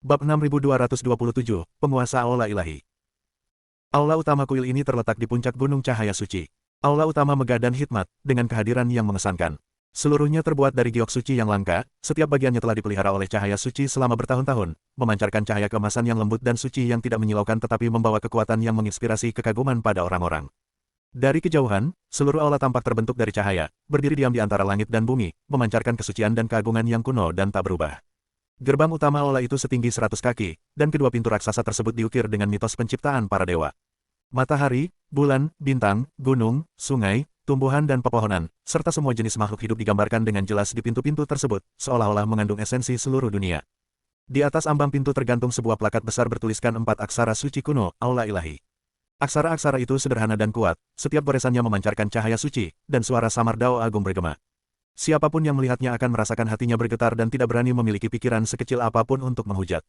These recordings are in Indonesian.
Bab 6227, Penguasa Aula Ilahi. Aula utama kuil ini terletak di puncak Gunung Cahaya Suci. Aula utama megah dan hikmat, dengan kehadiran yang mengesankan. Seluruhnya terbuat dari giok suci yang langka, setiap bagiannya telah dipelihara oleh cahaya suci selama bertahun-tahun, memancarkan cahaya keemasan yang lembut dan suci yang tidak menyilaukan tetapi membawa kekuatan yang menginspirasi kekaguman pada orang-orang. Dari kejauhan, seluruh aula tampak terbentuk dari cahaya, berdiri diam di antara langit dan bumi, memancarkan kesucian dan keagungan yang kuno dan tak berubah. Gerbang utama aula itu setinggi 100 kaki, dan kedua pintu raksasa tersebut diukir dengan mitos penciptaan para dewa. Matahari, bulan, bintang, gunung, sungai, tumbuhan dan pepohonan, serta semua jenis makhluk hidup digambarkan dengan jelas di pintu-pintu tersebut, seolah-olah mengandung esensi seluruh dunia. Di atas ambang pintu tergantung sebuah plakat besar bertuliskan 4 aksara suci kuno, Aula Ilahi. Aksara-aksara itu sederhana dan kuat, setiap goresannya memancarkan cahaya suci, dan suara samar dao agung bergema. Siapapun yang melihatnya akan merasakan hatinya bergetar dan tidak berani memiliki pikiran sekecil apapun untuk menghujat.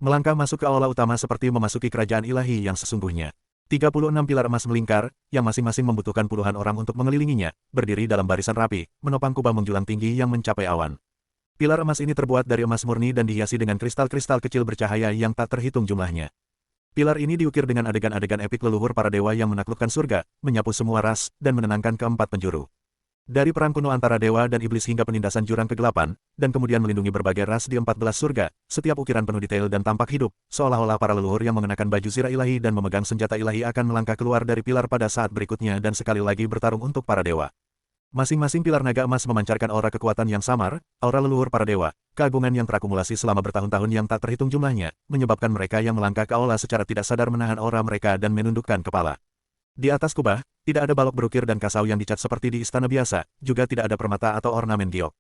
Melangkah masuk ke aula utama seperti memasuki kerajaan ilahi yang sesungguhnya. 36 pilar emas melingkar, yang masing-masing membutuhkan puluhan orang untuk mengelilinginya, berdiri dalam barisan rapi, menopang kubah menjulang tinggi yang mencapai awan. Pilar emas ini terbuat dari emas murni dan dihiasi dengan kristal-kristal kecil bercahaya yang tak terhitung jumlahnya. Pilar ini diukir dengan adegan-adegan epik leluhur para dewa yang menaklukkan surga, menyapu semua ras, dan menenangkan keempat penjuru. Dari perang kuno antara dewa dan iblis hingga penindasan jurang kegelapan, dan kemudian melindungi berbagai ras di 14 surga, setiap ukiran penuh detail dan tampak hidup, seolah-olah para leluhur yang mengenakan baju zirah ilahi dan memegang senjata ilahi akan melangkah keluar dari pilar pada saat berikutnya dan sekali lagi bertarung untuk para dewa. Masing-masing pilar naga emas memancarkan aura kekuatan yang samar, aura leluhur para dewa, keagungan yang terakumulasi selama bertahun-tahun yang tak terhitung jumlahnya, menyebabkan mereka yang melangkah ke aula secara tidak sadar menahan aura mereka dan menundukkan kepala. Di atas kubah, tidak ada balok berukir dan kasau yang dicat seperti di istana biasa, juga tidak ada permata atau ornamen giok.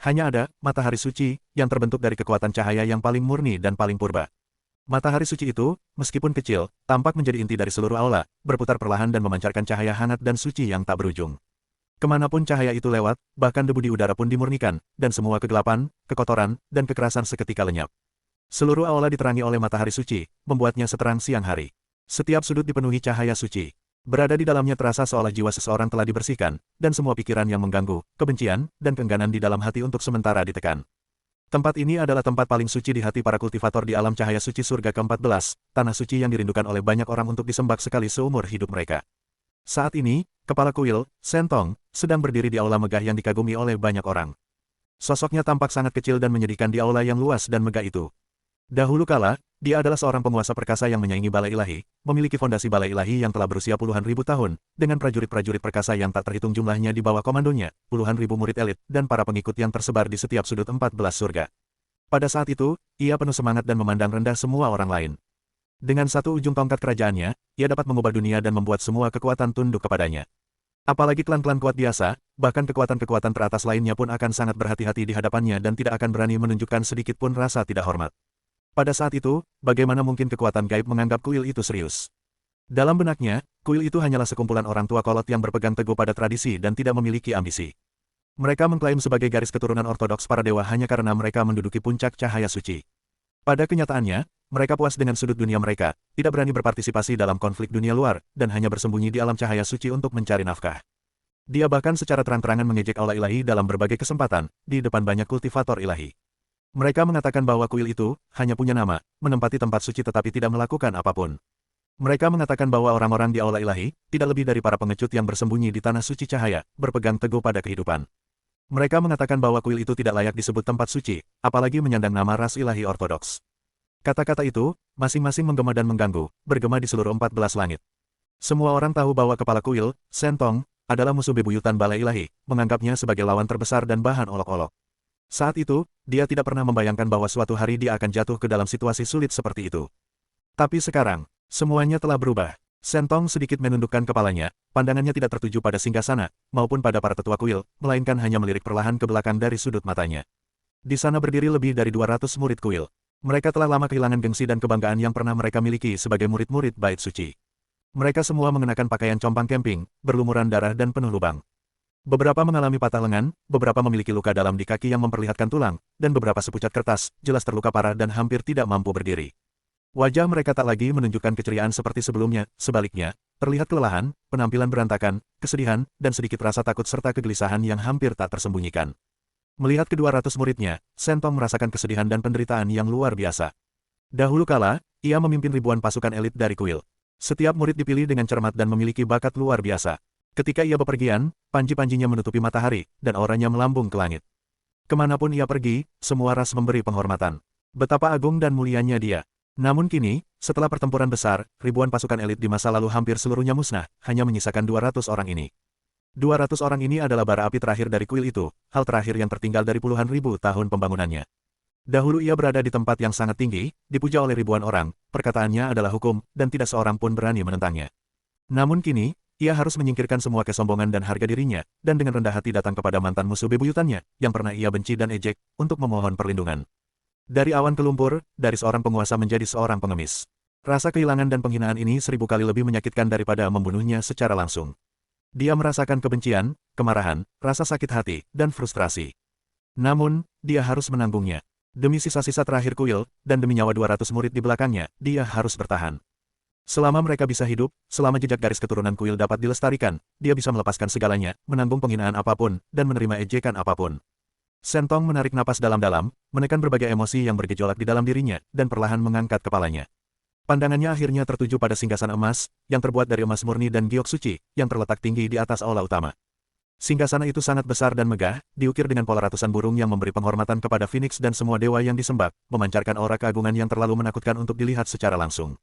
Hanya ada matahari suci, yang terbentuk dari kekuatan cahaya yang paling murni dan paling purba. Matahari suci itu, meskipun kecil, tampak menjadi inti dari seluruh aula, berputar perlahan dan memancarkan cahaya hangat dan suci yang tak berujung. Kemanapun cahaya itu lewat, bahkan debu di udara pun dimurnikan, dan semua kegelapan, kekotoran, dan kekerasan seketika lenyap. Seluruh aula diterangi oleh matahari suci, membuatnya seterang siang hari. Setiap sudut dipenuhi cahaya suci. Berada di dalamnya terasa seolah jiwa seseorang telah dibersihkan, dan semua pikiran yang mengganggu, kebencian, dan keengganan di dalam hati untuk sementara ditekan. Tempat ini adalah tempat paling suci di hati para kultivator di alam cahaya suci surga ke-14, tanah suci yang dirindukan oleh banyak orang untuk disembah sekali seumur hidup mereka. Saat ini, kepala kuil, Sentong, sedang berdiri di aula megah yang dikagumi oleh banyak orang. Sosoknya tampak sangat kecil dan menyedihkan di aula yang luas dan megah itu. Dahulu kala, dia adalah seorang penguasa perkasa yang menyaingi balai ilahi, memiliki fondasi balai ilahi yang telah berusia puluhan ribu tahun, dengan prajurit-prajurit perkasa yang tak terhitung jumlahnya di bawah komandonya, puluhan ribu murid elit, dan para pengikut yang tersebar di setiap sudut 14 surga. Pada saat itu, ia penuh semangat dan memandang rendah semua orang lain. Dengan satu ujung tongkat kerajaannya, ia dapat mengubah dunia dan membuat semua kekuatan tunduk kepadanya. Apalagi klan-klan kuat biasa, bahkan kekuatan-kekuatan teratas lainnya pun akan sangat berhati-hati di hadapannya dan tidak akan berani menunjukkan sedikit pun rasa tidak hormat. Pada saat itu, bagaimana mungkin kekuatan gaib menganggap kuil itu serius? Dalam benaknya, kuil itu hanyalah sekumpulan orang tua kolot yang berpegang teguh pada tradisi dan tidak memiliki ambisi. Mereka mengklaim sebagai garis keturunan ortodoks para dewa hanya karena mereka menduduki puncak cahaya suci. Pada kenyataannya, mereka puas dengan sudut dunia mereka, tidak berani berpartisipasi dalam konflik dunia luar, dan hanya bersembunyi di alam cahaya suci untuk mencari nafkah. Dia bahkan secara terang-terangan mengejek aula ilahi dalam berbagai kesempatan, di depan banyak kultivator ilahi. Mereka mengatakan bahwa kuil itu hanya punya nama, menempati tempat suci tetapi tidak melakukan apapun. Mereka mengatakan bahwa orang-orang di aula ilahi tidak lebih dari para pengecut yang bersembunyi di tanah suci cahaya, berpegang teguh pada kehidupan. Mereka mengatakan bahwa kuil itu tidak layak disebut tempat suci, apalagi menyandang nama ras ilahi ortodoks. Kata-kata itu, masing-masing menggema dan mengganggu, bergema di seluruh 14 langit. Semua orang tahu bahwa kepala kuil, Sentong, adalah musuh bebuyutan balai ilahi, menganggapnya sebagai lawan terbesar dan bahan olok-olok. Saat itu, dia tidak pernah membayangkan bahwa suatu hari dia akan jatuh ke dalam situasi sulit seperti itu. Tapi sekarang, semuanya telah berubah. Sentong sedikit menundukkan kepalanya, pandangannya tidak tertuju pada singgasana, maupun pada para tetua kuil, melainkan hanya melirik perlahan ke belakang dari sudut matanya. Di sana berdiri lebih dari 200 murid kuil. Mereka telah lama kehilangan gengsi dan kebanggaan yang pernah mereka miliki sebagai murid-murid bait suci. Mereka semua mengenakan pakaian compang camping, berlumuran darah dan penuh lubang. Beberapa mengalami patah lengan, beberapa memiliki luka dalam di kaki yang memperlihatkan tulang, dan beberapa sepucat kertas, jelas terluka parah dan hampir tidak mampu berdiri. Wajah mereka tak lagi menunjukkan keceriaan seperti sebelumnya, sebaliknya, terlihat kelelahan, penampilan berantakan, kesedihan, dan sedikit rasa takut serta kegelisahan yang hampir tak tersembunyikan. Melihat kedua ratus muridnya, Sentong merasakan kesedihan dan penderitaan yang luar biasa. Dahulu kala, ia memimpin ribuan pasukan elit dari kuil. Setiap murid dipilih dengan cermat dan memiliki bakat luar biasa. Ketika ia bepergian, panji-panjinya menutupi matahari, dan auranya melambung ke langit. Kemanapun ia pergi, semua ras memberi penghormatan. Betapa agung dan mulianya dia. Namun kini, setelah pertempuran besar, ribuan pasukan elit di masa lalu hampir seluruhnya musnah, hanya menyisakan 200 orang ini. 200 orang ini adalah bara api terakhir dari kuil itu, hal terakhir yang tertinggal dari puluhan ribu tahun pembangunannya. Dahulu ia berada di tempat yang sangat tinggi, dipuja oleh ribuan orang, perkataannya adalah hukum, dan tidak seorang pun berani menentangnya. Namun kini, ia harus menyingkirkan semua kesombongan dan harga dirinya, dan dengan rendah hati datang kepada mantan musuh bebuyutannya, yang pernah ia benci dan ejek, untuk memohon perlindungan. Dari awan ke lumpur, dari seorang penguasa menjadi seorang pengemis. Rasa kehilangan dan penghinaan ini 1000 kali lebih menyakitkan daripada membunuhnya secara langsung. Dia merasakan kebencian, kemarahan, rasa sakit hati, dan frustrasi. Namun, dia harus menanggungnya. Demi sisa-sisa terakhir kuil, dan demi nyawa 200 murid di belakangnya, dia harus bertahan. Selama mereka bisa hidup, selama jejak garis keturunan kuil dapat dilestarikan, dia bisa melepaskan segalanya, menanggung penghinaan apapun, dan menerima ejekan apapun. Sentong menarik napas dalam-dalam, menekan berbagai emosi yang bergejolak di dalam dirinya, dan perlahan mengangkat kepalanya. Pandangannya akhirnya tertuju pada singgasana emas, yang terbuat dari emas murni dan giok suci, yang terletak tinggi di atas aula utama. Singgasana itu sangat besar dan megah, diukir dengan pola ratusan burung yang memberi penghormatan kepada Phoenix dan semua dewa yang disembah, memancarkan aura keagungan yang terlalu menakutkan untuk dilihat secara langsung.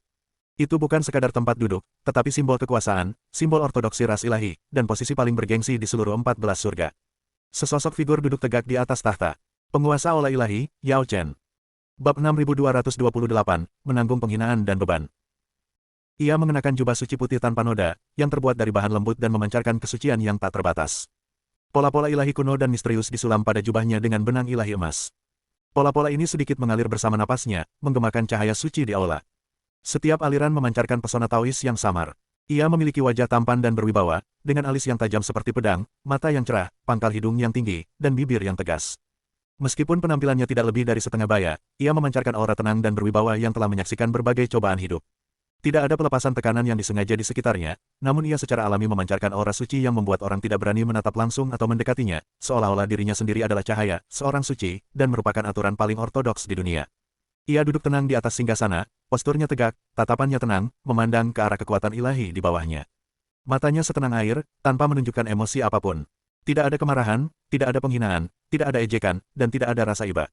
Itu bukan sekadar tempat duduk, tetapi simbol kekuasaan, simbol ortodoksi ras ilahi, dan posisi paling bergengsi di seluruh 14 surga. Sesosok figur duduk tegak di atas tahta. Penguasa aula ilahi, Yao Chen. Bab 6228, menanggung penghinaan dan beban. Ia mengenakan jubah suci putih tanpa noda, yang terbuat dari bahan lembut dan memancarkan kesucian yang tak terbatas. Pola-pola ilahi kuno dan misterius disulam pada jubahnya dengan benang ilahi emas. Pola-pola ini sedikit mengalir bersama napasnya, menggemakan cahaya suci di aula. Setiap aliran memancarkan pesona Taois yang samar. Ia memiliki wajah tampan dan berwibawa, dengan alis yang tajam seperti pedang, mata yang cerah, pangkal hidung yang tinggi, dan bibir yang tegas. Meskipun penampilannya tidak lebih dari setengah baya, ia memancarkan aura tenang dan berwibawa yang telah menyaksikan berbagai cobaan hidup. Tidak ada pelepasan tekanan yang disengaja di sekitarnya, namun ia secara alami memancarkan aura suci yang membuat orang tidak berani menatap langsung atau mendekatinya, seolah-olah dirinya sendiri adalah cahaya, seorang suci, dan merupakan aturan paling ortodoks di dunia. Ia duduk tenang di atas singgasana, posturnya tegak, tatapannya tenang, memandang ke arah kekuatan ilahi di bawahnya. Matanya setenang air, tanpa menunjukkan emosi apapun. Tidak ada kemarahan, tidak ada penghinaan, tidak ada ejekan, dan tidak ada rasa iba.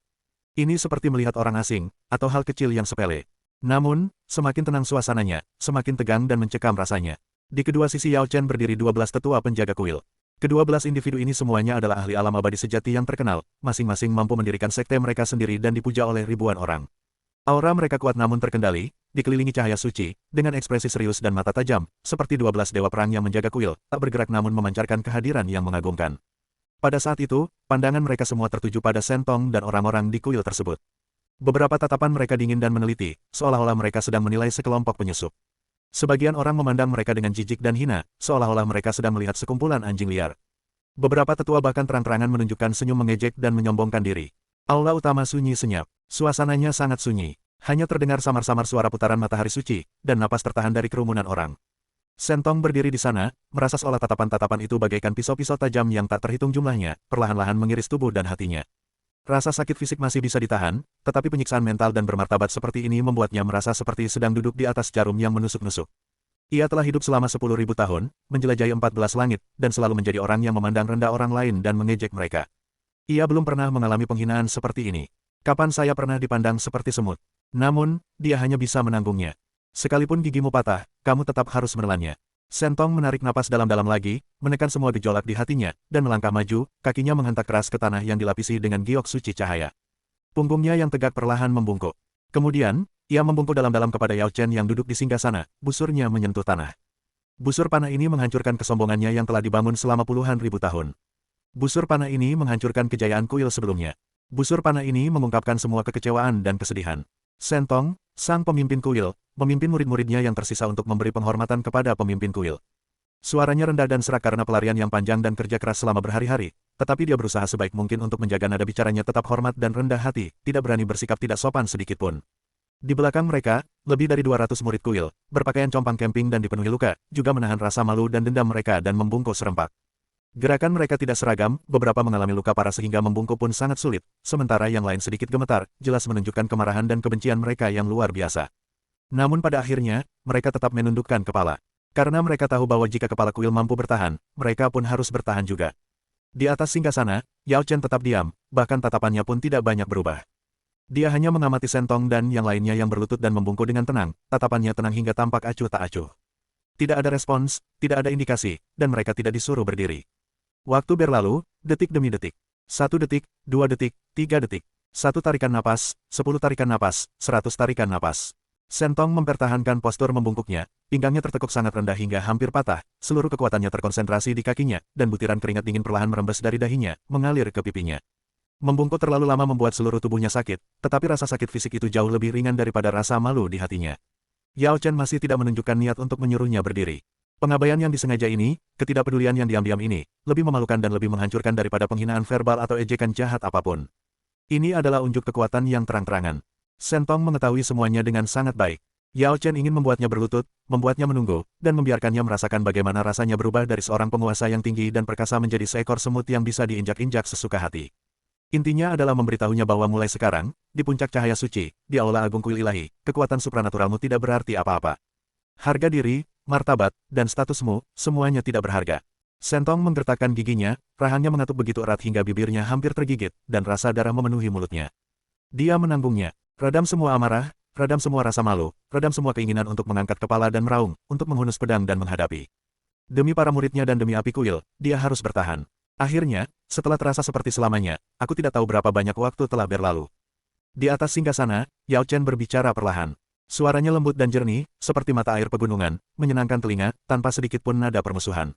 Ini seperti melihat orang asing, atau hal kecil yang sepele. Namun, semakin tenang suasananya, semakin tegang dan mencekam rasanya. Di kedua sisi Yao Chen berdiri 12 tetua penjaga kuil. Kedua-belas individu ini semuanya adalah ahli alam abadi sejati yang terkenal, masing-masing mampu mendirikan sekte mereka sendiri dan dipuja oleh ribuan orang. Aura mereka kuat namun terkendali, dikelilingi cahaya suci, dengan ekspresi serius dan mata tajam, seperti 12 dewa perang yang menjaga kuil, tak bergerak namun memancarkan kehadiran yang mengagumkan. Pada saat itu, pandangan mereka semua tertuju pada Sentong dan orang-orang di kuil tersebut. Beberapa tatapan mereka dingin dan meneliti, seolah-olah mereka sedang menilai sekelompok penyusup. Sebagian orang memandang mereka dengan jijik dan hina, seolah-olah mereka sedang melihat sekumpulan anjing liar. Beberapa tetua bahkan terang-terangan menunjukkan senyum mengejek dan menyombongkan diri. Aula utama sunyi senyap. Suasananya sangat sunyi. Hanya terdengar samar-samar suara putaran matahari suci, dan napas tertahan dari kerumunan orang. Sentong berdiri di sana, merasa seolah tatapan-tatapan itu bagaikan pisau-pisau tajam yang tak terhitung jumlahnya, perlahan-lahan mengiris tubuh dan hatinya. Rasa sakit fisik masih bisa ditahan, tetapi penyiksaan mental dan bermartabat seperti ini membuatnya merasa seperti sedang duduk di atas jarum yang menusuk-nusuk. Ia telah hidup selama 10.000 tahun, menjelajahi 14 langit, dan selalu menjadi orang yang memandang rendah orang lain dan mengejek mereka. Ia belum pernah mengalami penghinaan seperti ini. Kapan saya pernah dipandang seperti semut? Namun, dia hanya bisa menanggungnya. Sekalipun gigimu patah, kamu tetap harus menelannya. Sentong menarik napas dalam-dalam lagi, menekan semua gejolak di hatinya, dan melangkah maju, kakinya menghentak keras ke tanah yang dilapisi dengan giok suci cahaya. Punggungnya yang tegak perlahan membungkuk. Kemudian, ia membungkuk dalam-dalam kepada Yao Chen yang duduk di singgasana, busurnya menyentuh tanah. Busur panah ini menghancurkan kesombongannya yang telah dibangun selama puluhan ribu tahun. Busur panah ini menghancurkan kejayaan kuil sebelumnya. Busur panah ini mengungkapkan semua kekecewaan dan kesedihan. Sentong, sang pemimpin kuil, memimpin murid-muridnya yang tersisa untuk memberi penghormatan kepada pemimpin kuil. Suaranya rendah dan serak karena pelarian yang panjang dan kerja keras selama berhari-hari, tetapi dia berusaha sebaik mungkin untuk menjaga nada bicaranya tetap hormat dan rendah hati, tidak berani bersikap tidak sopan sedikitpun. Di belakang mereka, lebih dari 200 murid kuil, berpakaian compang camping dan dipenuhi luka, juga menahan rasa malu dan dendam mereka dan membungkuk serempak. Gerakan mereka tidak seragam, beberapa mengalami luka parah sehingga membungkuk pun sangat sulit, sementara yang lain sedikit gemetar, jelas menunjukkan kemarahan dan kebencian mereka yang luar biasa. Namun pada akhirnya, mereka tetap menundukkan kepala. Karena mereka tahu bahwa jika kepala kuil mampu bertahan, mereka pun harus bertahan juga. Di atas singgasana, Yao Chen tetap diam, bahkan tatapannya pun tidak banyak berubah. Dia hanya mengamati Sentong dan yang lainnya yang berlutut dan membungkuk dengan tenang, tatapannya tenang hingga tampak acuh tak acuh. Tidak ada respons, tidak ada indikasi, dan mereka tidak disuruh berdiri. Waktu berlalu, detik demi detik. 1 detik, 2 detik, 3 detik. 1 tarikan napas, 10 tarikan napas, 100 tarikan napas. Sentong mempertahankan postur membungkuknya, pinggangnya tertekuk sangat rendah hingga hampir patah, seluruh kekuatannya terkonsentrasi di kakinya, dan butiran keringat dingin perlahan merembes dari dahinya, mengalir ke pipinya. Membungkuk terlalu lama membuat seluruh tubuhnya sakit, tetapi rasa sakit fisik itu jauh lebih ringan daripada rasa malu di hatinya. Yao Chen masih tidak menunjukkan niat untuk menyuruhnya berdiri. Pengabaian yang disengaja ini, ketidakpedulian yang diam-diam ini, lebih memalukan dan lebih menghancurkan daripada penghinaan verbal atau ejekan jahat apapun. Ini adalah unjuk kekuatan yang terang-terangan. Sentong mengetahui semuanya dengan sangat baik. Yao Chen ingin membuatnya berlutut, membuatnya menunggu, dan membiarkannya merasakan bagaimana rasanya berubah dari seorang penguasa yang tinggi dan perkasa menjadi seekor semut yang bisa diinjak-injak sesuka hati. Intinya adalah memberitahunya bahwa mulai sekarang, di puncak cahaya suci, di Aula Agung Kuil Ilahi, kekuatan supranaturalmu tidak berarti apa-apa. Harga diri, martabat, dan statusmu, semuanya tidak berharga. Sentong menggertakkan giginya, rahangnya mengatuk begitu erat hingga bibirnya hampir tergigit, dan rasa darah memenuhi mulutnya. Dia menanggungnya. Redam semua amarah, redam semua rasa malu, redam semua keinginan untuk mengangkat kepala dan meraung, untuk menghunus pedang dan menghadapi. Demi para muridnya dan demi api kuil, dia harus bertahan. Akhirnya, setelah terasa seperti selamanya, aku tidak tahu berapa banyak waktu telah berlalu. Di atas singgasana, Yao Chen berbicara perlahan. Suaranya lembut dan jernih, seperti mata air pegunungan, menyenangkan telinga, tanpa sedikit pun nada permusuhan.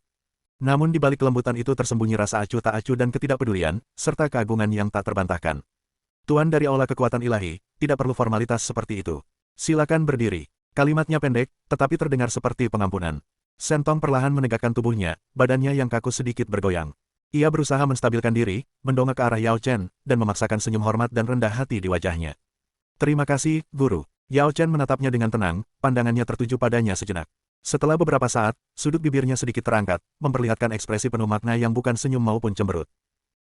Namun di balik kelembutan itu tersembunyi rasa acuh tak acuh dan ketidakpedulian, serta keagungan yang tak terbantahkan. Tuan dari Aula Kekuatan Ilahi, tidak perlu formalitas seperti itu. Silakan berdiri. Kalimatnya pendek, tetapi terdengar seperti pengampunan. Sentong perlahan menegakkan tubuhnya, badannya yang kaku sedikit bergoyang. Ia berusaha menstabilkan diri, mendongak ke arah Yao Chen, dan memaksakan senyum hormat dan rendah hati di wajahnya. Terima kasih, Guru. Yao Chen menatapnya dengan tenang, pandangannya tertuju padanya sejenak. Setelah beberapa saat, sudut bibirnya sedikit terangkat, memperlihatkan ekspresi penuh makna yang bukan senyum maupun cemberut.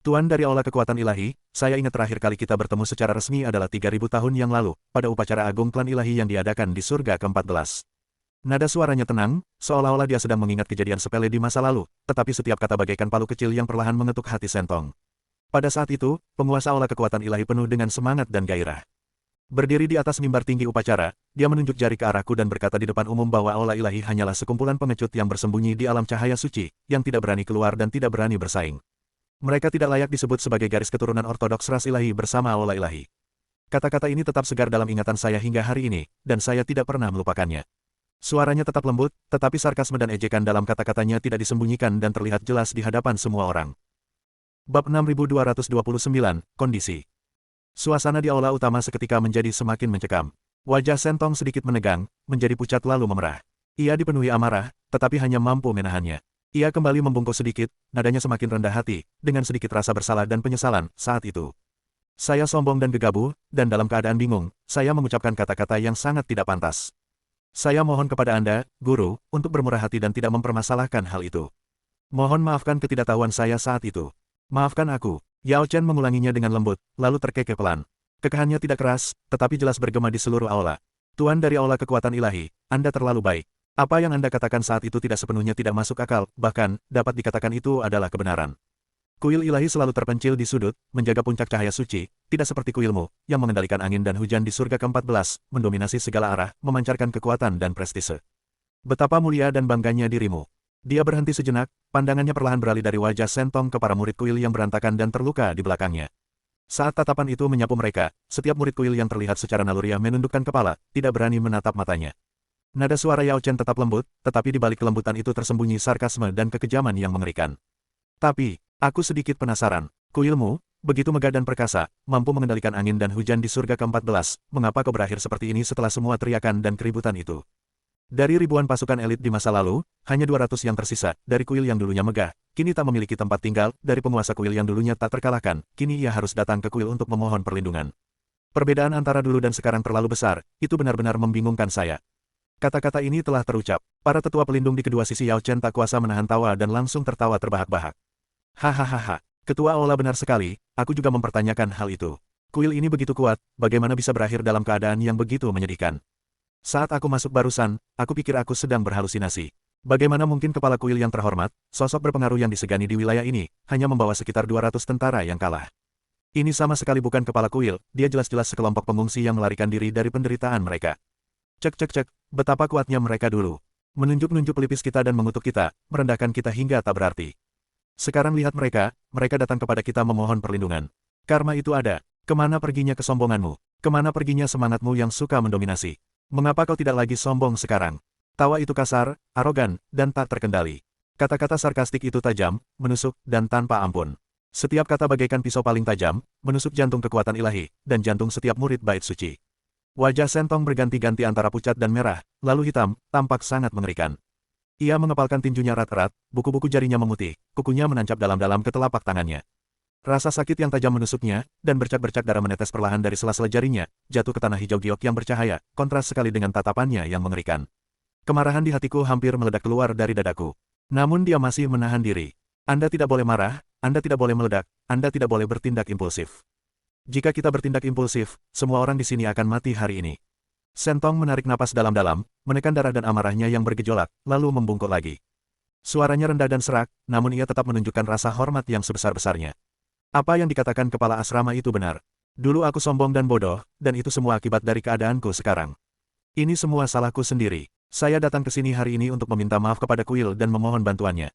Tuan dari Aula Kekuatan Ilahi, saya ingat terakhir kali kita bertemu secara resmi adalah 3000 tahun yang lalu, pada upacara agung klan ilahi yang diadakan di surga ke-14. Nada suaranya tenang, seolah-olah dia sedang mengingat kejadian sepele di masa lalu, tetapi setiap kata bagaikan palu kecil yang perlahan mengetuk hati Sentong. Pada saat itu, penguasa Aula Kekuatan Ilahi penuh dengan semangat dan gairah. Berdiri di atas mimbar tinggi upacara, dia menunjuk jari ke arahku dan berkata di depan umum bahwa Aula Ilahi hanyalah sekumpulan pengecut yang bersembunyi di alam cahaya suci, yang tidak berani keluar dan tidak berani bersaing. Mereka tidak layak disebut sebagai garis keturunan ortodoks ras ilahi bersama Aula Ilahi. Kata-kata ini tetap segar dalam ingatan saya hingga hari ini, dan saya tidak pernah melupakannya. Suaranya tetap lembut, tetapi sarkasme dan ejekan dalam kata-katanya tidak disembunyikan dan terlihat jelas di hadapan semua orang. Bab 6229, Kondisi. Suasana di aula utama seketika menjadi semakin mencekam. Wajah Sentong sedikit menegang, menjadi pucat lalu memerah. Ia dipenuhi amarah, tetapi hanya mampu menahannya. Ia kembali membungkuk sedikit, nadanya semakin rendah hati, dengan sedikit rasa bersalah dan penyesalan saat itu. Saya sombong dan gegabah, dan dalam keadaan bingung, saya mengucapkan kata-kata yang sangat tidak pantas. Saya mohon kepada Anda, Guru, untuk bermurah hati dan tidak mempermasalahkan hal itu. Mohon maafkan ketidaktahuan saya saat itu. Maafkan aku. Yao Chen mengulanginya dengan lembut, lalu terkekeh pelan. Kekahannya tidak keras, tetapi jelas bergema di seluruh aula. Tuan dari Aula Kekuatan Ilahi, Anda terlalu baik. Apa yang Anda katakan saat itu tidak sepenuhnya tidak masuk akal, bahkan, dapat dikatakan itu adalah kebenaran. Kuil ilahi selalu terpencil di sudut, menjaga puncak cahaya suci, tidak seperti kuilmu, yang mengendalikan angin dan hujan di surga ke-14, mendominasi segala arah, memancarkan kekuatan dan prestise. Betapa mulia dan bangganya dirimu. Dia berhenti sejenak, pandangannya perlahan beralih dari wajah Sentong ke para murid kuil yang berantakan dan terluka di belakangnya. Saat tatapan itu menyapu mereka, setiap murid kuil yang terlihat secara naluriah menundukkan kepala, tidak berani menatap matanya. Nada suara Yao Chen tetap lembut, tetapi di balik kelembutan itu tersembunyi sarkasme dan kekejaman yang mengerikan. Tapi, aku sedikit penasaran. Kuilmu, begitu megah dan perkasa, mampu mengendalikan angin dan hujan di surga ke-14, mengapa kau berakhir seperti ini setelah semua teriakan dan keributan itu? Dari ribuan pasukan elit di masa lalu, hanya 200 yang tersisa, dari kuil yang dulunya megah, kini tak memiliki tempat tinggal, dari penguasa kuil yang dulunya tak terkalahkan, kini ia harus datang ke kuil untuk memohon perlindungan. Perbedaan antara dulu dan sekarang terlalu besar, itu benar-benar membingungkan saya. Kata-kata ini telah terucap. Para tetua pelindung di kedua sisi Yao Chen tak kuasa menahan tawa dan langsung tertawa terbahak-bahak. Hahaha. Ketua Aula benar sekali, aku juga mempertanyakan hal itu. Kuil ini begitu kuat, bagaimana bisa berakhir dalam keadaan yang begitu menyedihkan? Saat aku masuk barusan, aku pikir aku sedang berhalusinasi. Bagaimana mungkin kepala kuil yang terhormat, sosok berpengaruh yang disegani di wilayah ini, hanya membawa sekitar 200 tentara yang kalah. Ini sama sekali bukan kepala kuil, dia jelas-jelas sekelompok pengungsi yang melarikan diri dari penderitaan mereka. Cek cek cek, betapa kuatnya mereka dulu. Menunjuk-nunjuk pelipis kita dan mengutuk kita, merendahkan kita hingga tak berarti. Sekarang lihat mereka, mereka datang kepada kita memohon perlindungan. Karma itu ada. Kemana perginya kesombonganmu? Kemana perginya semangatmu yang suka mendominasi? Mengapa kau tidak lagi sombong sekarang? Tawa itu kasar, arogan, dan tak terkendali. Kata-kata sarkastik itu tajam, menusuk, dan tanpa ampun. Setiap kata bagaikan pisau paling tajam, menusuk jantung kekuatan ilahi, dan jantung setiap murid bait suci. Wajah Sentong berganti-ganti antara pucat dan merah, lalu hitam, tampak sangat mengerikan. Ia mengepalkan tinjunya erat-erat, buku-buku jarinya memutih, kukunya menancap dalam-dalam ke telapak tangannya. Rasa sakit yang tajam menusuknya, dan bercak-bercak darah menetes perlahan dari sela-sela jarinya, jatuh ke tanah hijau giok yang bercahaya, kontras sekali dengan tatapannya yang mengerikan. Kemarahan di hatiku hampir meledak keluar dari dadaku. Namun dia masih menahan diri. Anda tidak boleh marah, Anda tidak boleh meledak, Anda tidak boleh bertindak impulsif. Jika kita bertindak impulsif, semua orang di sini akan mati hari ini. Sentong menarik napas dalam-dalam, menekan darah dan amarahnya yang bergejolak, lalu membungkuk lagi. Suaranya rendah dan serak, namun ia tetap menunjukkan rasa hormat yang sebesar-besarnya. Apa yang dikatakan kepala asrama itu benar. Dulu aku sombong dan bodoh, dan itu semua akibat dari keadaanku sekarang. Ini semua salahku sendiri. Saya datang ke sini hari ini untuk meminta maaf kepada kuil dan memohon bantuannya.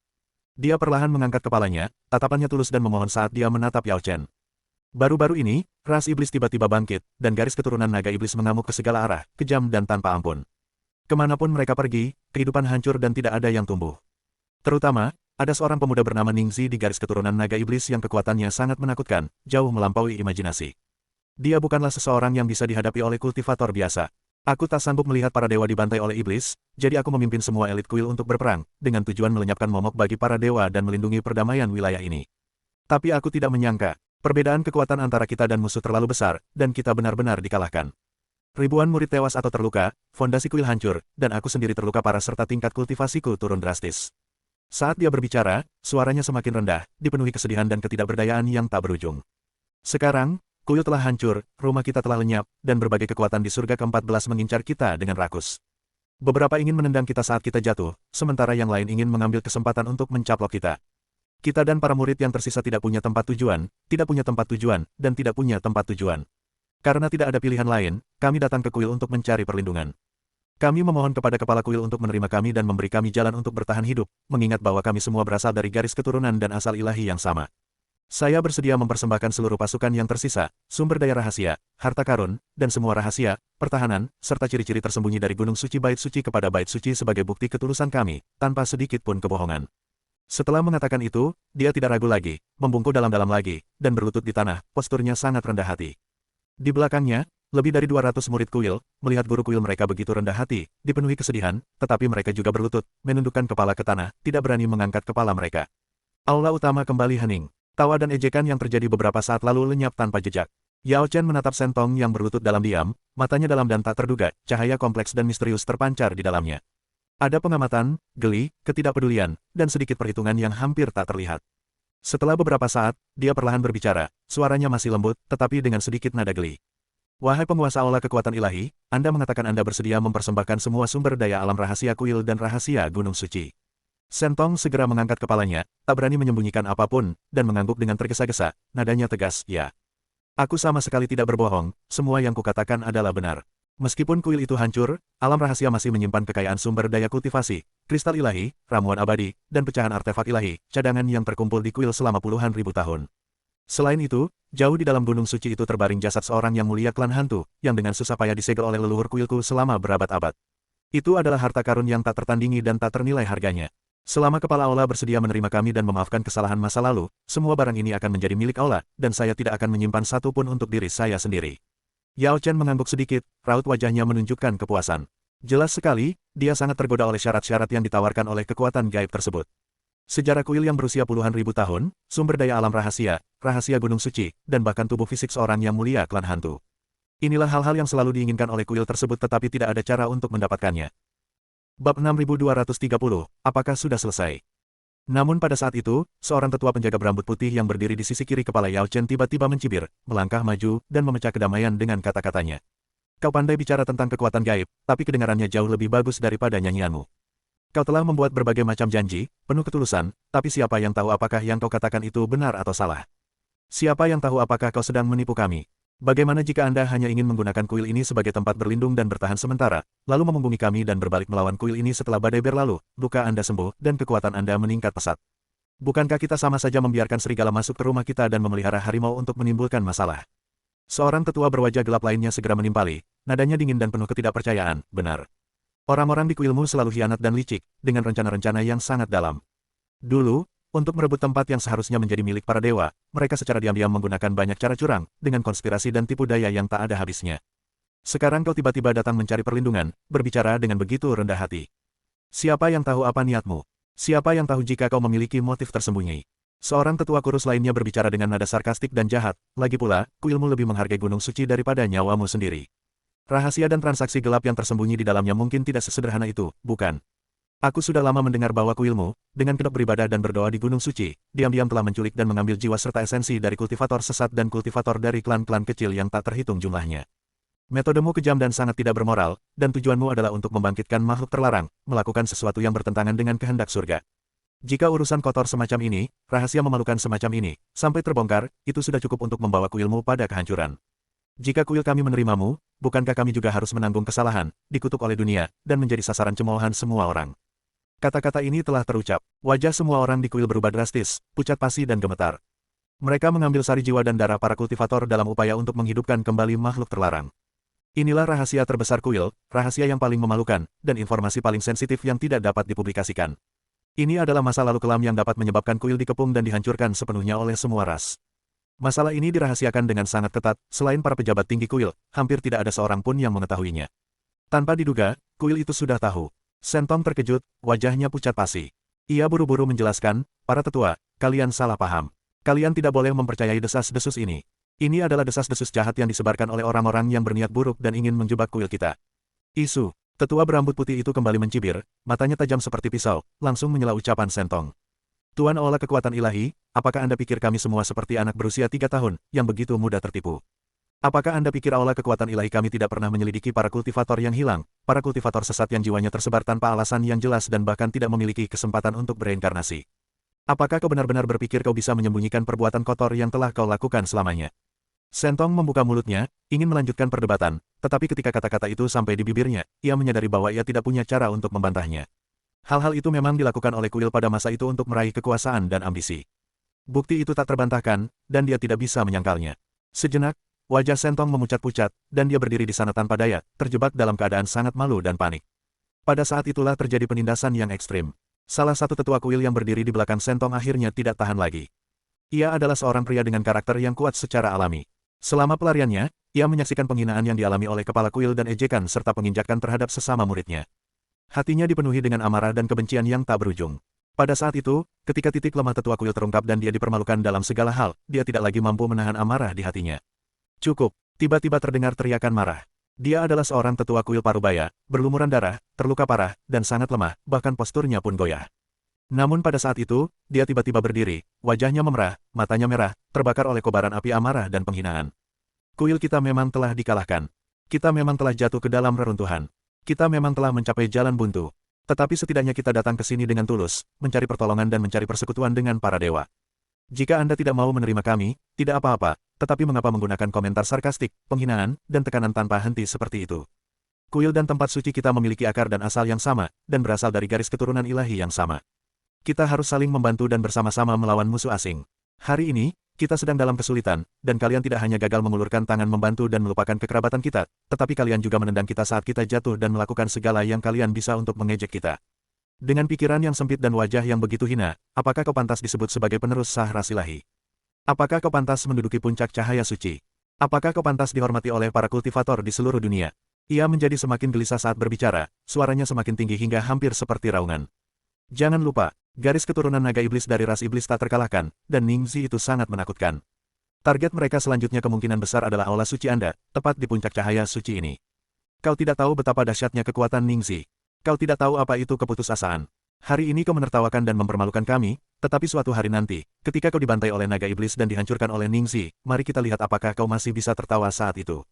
Dia perlahan mengangkat kepalanya, tatapannya tulus dan memohon saat dia menatap Yao Chen. Baru-baru ini, ras iblis tiba-tiba bangkit, dan garis keturunan naga iblis mengamuk ke segala arah, kejam dan tanpa ampun. Kemanapun mereka pergi, kehidupan hancur dan tidak ada yang tumbuh. Terutama, ada seorang pemuda bernama Ningzi di garis keturunan naga iblis yang kekuatannya sangat menakutkan, jauh melampaui imajinasi. Dia bukanlah seseorang yang bisa dihadapi oleh kultivator biasa. Aku tak sanggup melihat para dewa dibantai oleh iblis, jadi aku memimpin semua elit kuil untuk berperang, dengan tujuan melenyapkan momok bagi para dewa dan melindungi perdamaian wilayah ini. Tapi aku tidak menyangka, perbedaan kekuatan antara kita dan musuh terlalu besar, dan kita benar-benar dikalahkan. Ribuan murid tewas atau terluka, fondasi kuil hancur, dan aku sendiri terluka parah serta tingkat kultivasiku turun drastis. Saat dia berbicara, suaranya semakin rendah, dipenuhi kesedihan dan ketidakberdayaan yang tak berujung. Sekarang, kuil telah hancur, rumah kita telah lenyap, dan berbagai kekuatan di surga ke-14 mengincar kita dengan rakus. Beberapa ingin menendang kita saat kita jatuh, sementara yang lain ingin mengambil kesempatan untuk mencaplok kita. Kita dan para murid yang tersisa tidak punya tempat tujuan, dan tidak punya tempat tujuan. Karena tidak ada pilihan lain, kami datang ke kuil untuk mencari perlindungan. Kami memohon kepada kepala kuil untuk menerima kami dan memberi kami jalan untuk bertahan hidup, mengingat bahwa kami semua berasal dari garis keturunan dan asal ilahi yang sama. Saya bersedia mempersembahkan seluruh pasukan yang tersisa, sumber daya rahasia, harta karun, dan semua rahasia, pertahanan, serta ciri-ciri tersembunyi dari Gunung Suci Bait Suci kepada Bait Suci sebagai bukti ketulusan kami, tanpa sedikit pun kebohongan. Setelah mengatakan itu, dia tidak ragu lagi, membungkuk dalam-dalam lagi, dan berlutut di tanah, posturnya sangat rendah hati. Di belakangnya, lebih dari 200 murid kuil, melihat guru kuil mereka begitu rendah hati, dipenuhi kesedihan, tetapi mereka juga berlutut, menundukkan kepala ke tanah, tidak berani mengangkat kepala mereka. Aula utama kembali hening. Tawa dan ejekan yang terjadi beberapa saat lalu lenyap tanpa jejak. Yao Chen menatap Sentong yang berlutut dalam diam, matanya dalam dan tak terduga, cahaya kompleks dan misterius terpancar di dalamnya. Ada pengamatan, geli, ketidakpedulian, dan sedikit perhitungan yang hampir tak terlihat. Setelah beberapa saat, dia perlahan berbicara, suaranya masih lembut, tetapi dengan sedikit nada geli. Wahai penguasa aula kekuatan ilahi, Anda mengatakan Anda bersedia mempersembahkan semua sumber daya alam rahasia kuil dan rahasia Gunung Suci. Sentong segera mengangkat kepalanya, tak berani menyembunyikan apapun, dan mengangguk dengan tergesa-gesa, nadanya tegas, ya. Aku sama sekali tidak berbohong, semua yang kukatakan adalah benar. Meskipun kuil itu hancur, alam rahasia masih menyimpan kekayaan sumber daya kultivasi, kristal ilahi, ramuan abadi, dan pecahan artefak ilahi, cadangan yang terkumpul di kuil selama puluhan ribu tahun. Selain itu, jauh di dalam Gunung Suci itu terbaring jasad seorang yang mulia klan hantu, yang dengan susah payah disegel oleh leluhur kuilku selama berabad-abad. Itu adalah harta karun yang tak tertandingi dan tak ternilai harganya. Selama kepala aula bersedia menerima kami dan memaafkan kesalahan masa lalu, semua barang ini akan menjadi milik aula, dan saya tidak akan menyimpan satu pun untuk diri saya sendiri. Yao Chen mengangguk sedikit, raut wajahnya menunjukkan kepuasan. Jelas sekali, dia sangat tergoda oleh syarat-syarat yang ditawarkan oleh kekuatan gaib tersebut. Sejarah kuil yang berusia puluhan ribu tahun, sumber daya alam rahasia, rahasia Gunung Suci, dan bahkan tubuh fisik seorang yang mulia klan hantu. Inilah hal-hal yang selalu diinginkan oleh kuil tersebut tetapi tidak ada cara untuk mendapatkannya. Bab 6230, apakah sudah selesai? Namun pada saat itu, seorang tetua penjaga berambut putih yang berdiri di sisi kiri kepala Yao Chen tiba-tiba mencibir, melangkah maju, dan memecah kedamaian dengan kata-katanya. Kau pandai bicara tentang kekuatan gaib, tapi kedengarannya jauh lebih bagus daripada nyanyianmu. Kau telah membuat berbagai macam janji, penuh ketulusan, tapi siapa yang tahu apakah yang kau katakan itu benar atau salah? Siapa yang tahu apakah kau sedang menipu kami? Bagaimana jika Anda hanya ingin menggunakan kuil ini sebagai tempat berlindung dan bertahan sementara, lalu memunggungi kami dan berbalik melawan kuil ini setelah badai berlalu, luka Anda sembuh, dan kekuatan Anda meningkat pesat? Bukankah kita sama saja membiarkan serigala masuk ke rumah kita dan memelihara harimau untuk menimbulkan masalah? Seorang tetua berwajah gelap lainnya segera menimpali, nadanya dingin dan penuh ketidakpercayaan, benar. Orang-orang di kuilmu selalu hianat dan licik, dengan rencana-rencana yang sangat dalam. Dulu, untuk merebut tempat yang seharusnya menjadi milik para dewa, mereka secara diam-diam menggunakan banyak cara curang, dengan konspirasi dan tipu daya yang tak ada habisnya. Sekarang kau tiba-tiba datang mencari perlindungan, berbicara dengan begitu rendah hati. Siapa yang tahu apa niatmu? Siapa yang tahu jika kau memiliki motif tersembunyi? Seorang tetua kurus lainnya berbicara dengan nada sarkastik dan jahat, lagi pula, kuilmu lebih menghargai gunung suci daripada nyawamu sendiri. Rahasia dan transaksi gelap yang tersembunyi di dalamnya mungkin tidak sesederhana itu, bukan? Aku sudah lama mendengar bahwa kuilmu, dengan kedok beribadah dan berdoa di Gunung Suci, diam-diam telah menculik dan mengambil jiwa serta esensi dari kultivator sesat dan kultivator dari klan-klan kecil yang tak terhitung jumlahnya. Metodemu kejam dan sangat tidak bermoral, dan tujuanmu adalah untuk membangkitkan makhluk terlarang, melakukan sesuatu yang bertentangan dengan kehendak surga. Jika urusan kotor semacam ini, rahasia memalukan semacam ini, sampai terbongkar, itu sudah cukup untuk membawa kuilmu pada kehancuran. Jika kuil kami menerimamu, bukankah kami juga harus menanggung kesalahan, dikutuk oleh dunia, dan menjadi sasaran cemoohan semua orang? Kata-kata ini telah terucap. Wajah semua orang di kuil berubah drastis, pucat pasi dan gemetar. Mereka mengambil sari jiwa dan darah para kultivator dalam upaya untuk menghidupkan kembali makhluk terlarang. Inilah rahasia terbesar kuil, rahasia yang paling memalukan, dan informasi paling sensitif yang tidak dapat dipublikasikan. Ini adalah masa lalu kelam yang dapat menyebabkan kuil dikepung dan dihancurkan sepenuhnya oleh semua ras. Masalah ini dirahasiakan dengan sangat ketat, selain para pejabat tinggi kuil, hampir tidak ada seorang pun yang mengetahuinya. Tanpa diduga, kuil itu sudah tahu. Sentong terkejut, wajahnya pucat pasi. Ia buru-buru menjelaskan, para tetua, kalian salah paham. Kalian tidak boleh mempercayai desas-desus ini. Ini adalah desas-desus jahat yang disebarkan oleh orang-orang yang berniat buruk dan ingin menjebak kuil kita. Isu, tetua berambut putih itu kembali mencibir, matanya tajam seperti pisau, langsung menyela ucapan Sentong. Tuan Olah kekuatan ilahi, apakah Anda pikir kami semua seperti anak berusia 3 tahun, yang begitu mudah tertipu? Apakah Anda pikir aula kekuatan ilahi kami tidak pernah menyelidiki para kultivator yang hilang, para kultivator sesat yang jiwanya tersebar tanpa alasan yang jelas dan bahkan tidak memiliki kesempatan untuk bereinkarnasi? Apakah kau benar-benar berpikir kau bisa menyembunyikan perbuatan kotor yang telah kau lakukan selamanya? Sentong membuka mulutnya, ingin melanjutkan perdebatan, tetapi ketika kata-kata itu sampai di bibirnya, ia menyadari bahwa ia tidak punya cara untuk membantahnya. Hal-hal itu memang dilakukan oleh kuil pada masa itu untuk meraih kekuasaan dan ambisi. Bukti itu tak terbantahkan, dan dia tidak bisa menyangkalnya. Sejenak, wajah Sentong memucat pucat, dan dia berdiri di sana tanpa daya, terjebak dalam keadaan sangat malu dan panik. Pada saat itulah terjadi penindasan yang ekstrim. Salah satu tetua kuil yang berdiri di belakang Sentong akhirnya tidak tahan lagi. Ia adalah seorang pria dengan karakter yang kuat secara alami. Selama pelariannya, ia menyaksikan penghinaan yang dialami oleh kepala kuil dan ejekan serta penginjakan terhadap sesama muridnya. Hatinya dipenuhi dengan amarah dan kebencian yang tak berujung. Pada saat itu, ketika titik lemah tetua kuil terungkap dan dia dipermalukan dalam segala hal, dia tidak lagi mampu menahan amarah di hatinya. Cukup, tiba-tiba terdengar teriakan marah. Dia adalah seorang tetua kuil Parubaya, berlumuran darah, terluka parah, dan sangat lemah, bahkan posturnya pun goyah. Namun pada saat itu, dia tiba-tiba berdiri, wajahnya memerah, matanya merah, terbakar oleh kobaran api amarah dan penghinaan. Kuil kita memang telah dikalahkan. Kita memang telah jatuh ke dalam reruntuhan. Kita memang telah mencapai jalan buntu. Tetapi setidaknya kita datang ke sini dengan tulus, mencari pertolongan dan mencari persekutuan dengan para dewa. Jika Anda tidak mau menerima kami, tidak apa-apa, tetapi mengapa menggunakan komentar sarkastik, penghinaan, dan tekanan tanpa henti seperti itu? Kuil dan tempat suci kita memiliki akar dan asal yang sama, dan berasal dari garis keturunan ilahi yang sama. Kita harus saling membantu dan bersama-sama melawan musuh asing. Hari ini, kita sedang dalam kesulitan, dan kalian tidak hanya gagal mengulurkan tangan membantu dan melupakan kekerabatan kita, tetapi kalian juga menendang kita saat kita jatuh dan melakukan segala yang kalian bisa untuk mengejek kita. Dengan pikiran yang sempit dan wajah yang begitu hina, apakah kau pantas disebut sebagai penerus sah ras ilahi? Apakah kau pantas menduduki puncak cahaya suci? Apakah kau pantas dihormati oleh para kultivator di seluruh dunia? Ia menjadi semakin gelisah saat berbicara, suaranya semakin tinggi hingga hampir seperti raungan. Jangan lupa, garis keturunan naga iblis dari ras iblis tak terkalahkan, dan Ningxi itu sangat menakutkan. Target mereka selanjutnya kemungkinan besar adalah aula suci Anda, tepat di puncak cahaya suci ini. Kau tidak tahu betapa dahsyatnya kekuatan Ningxi. Kau tidak tahu apa itu keputusasaan. Hari ini kau menertawakan dan mempermalukan kami, tetapi suatu hari nanti, ketika kau dibantai oleh naga iblis dan dihancurkan oleh Ningxi, mari kita lihat apakah kau masih bisa tertawa saat itu.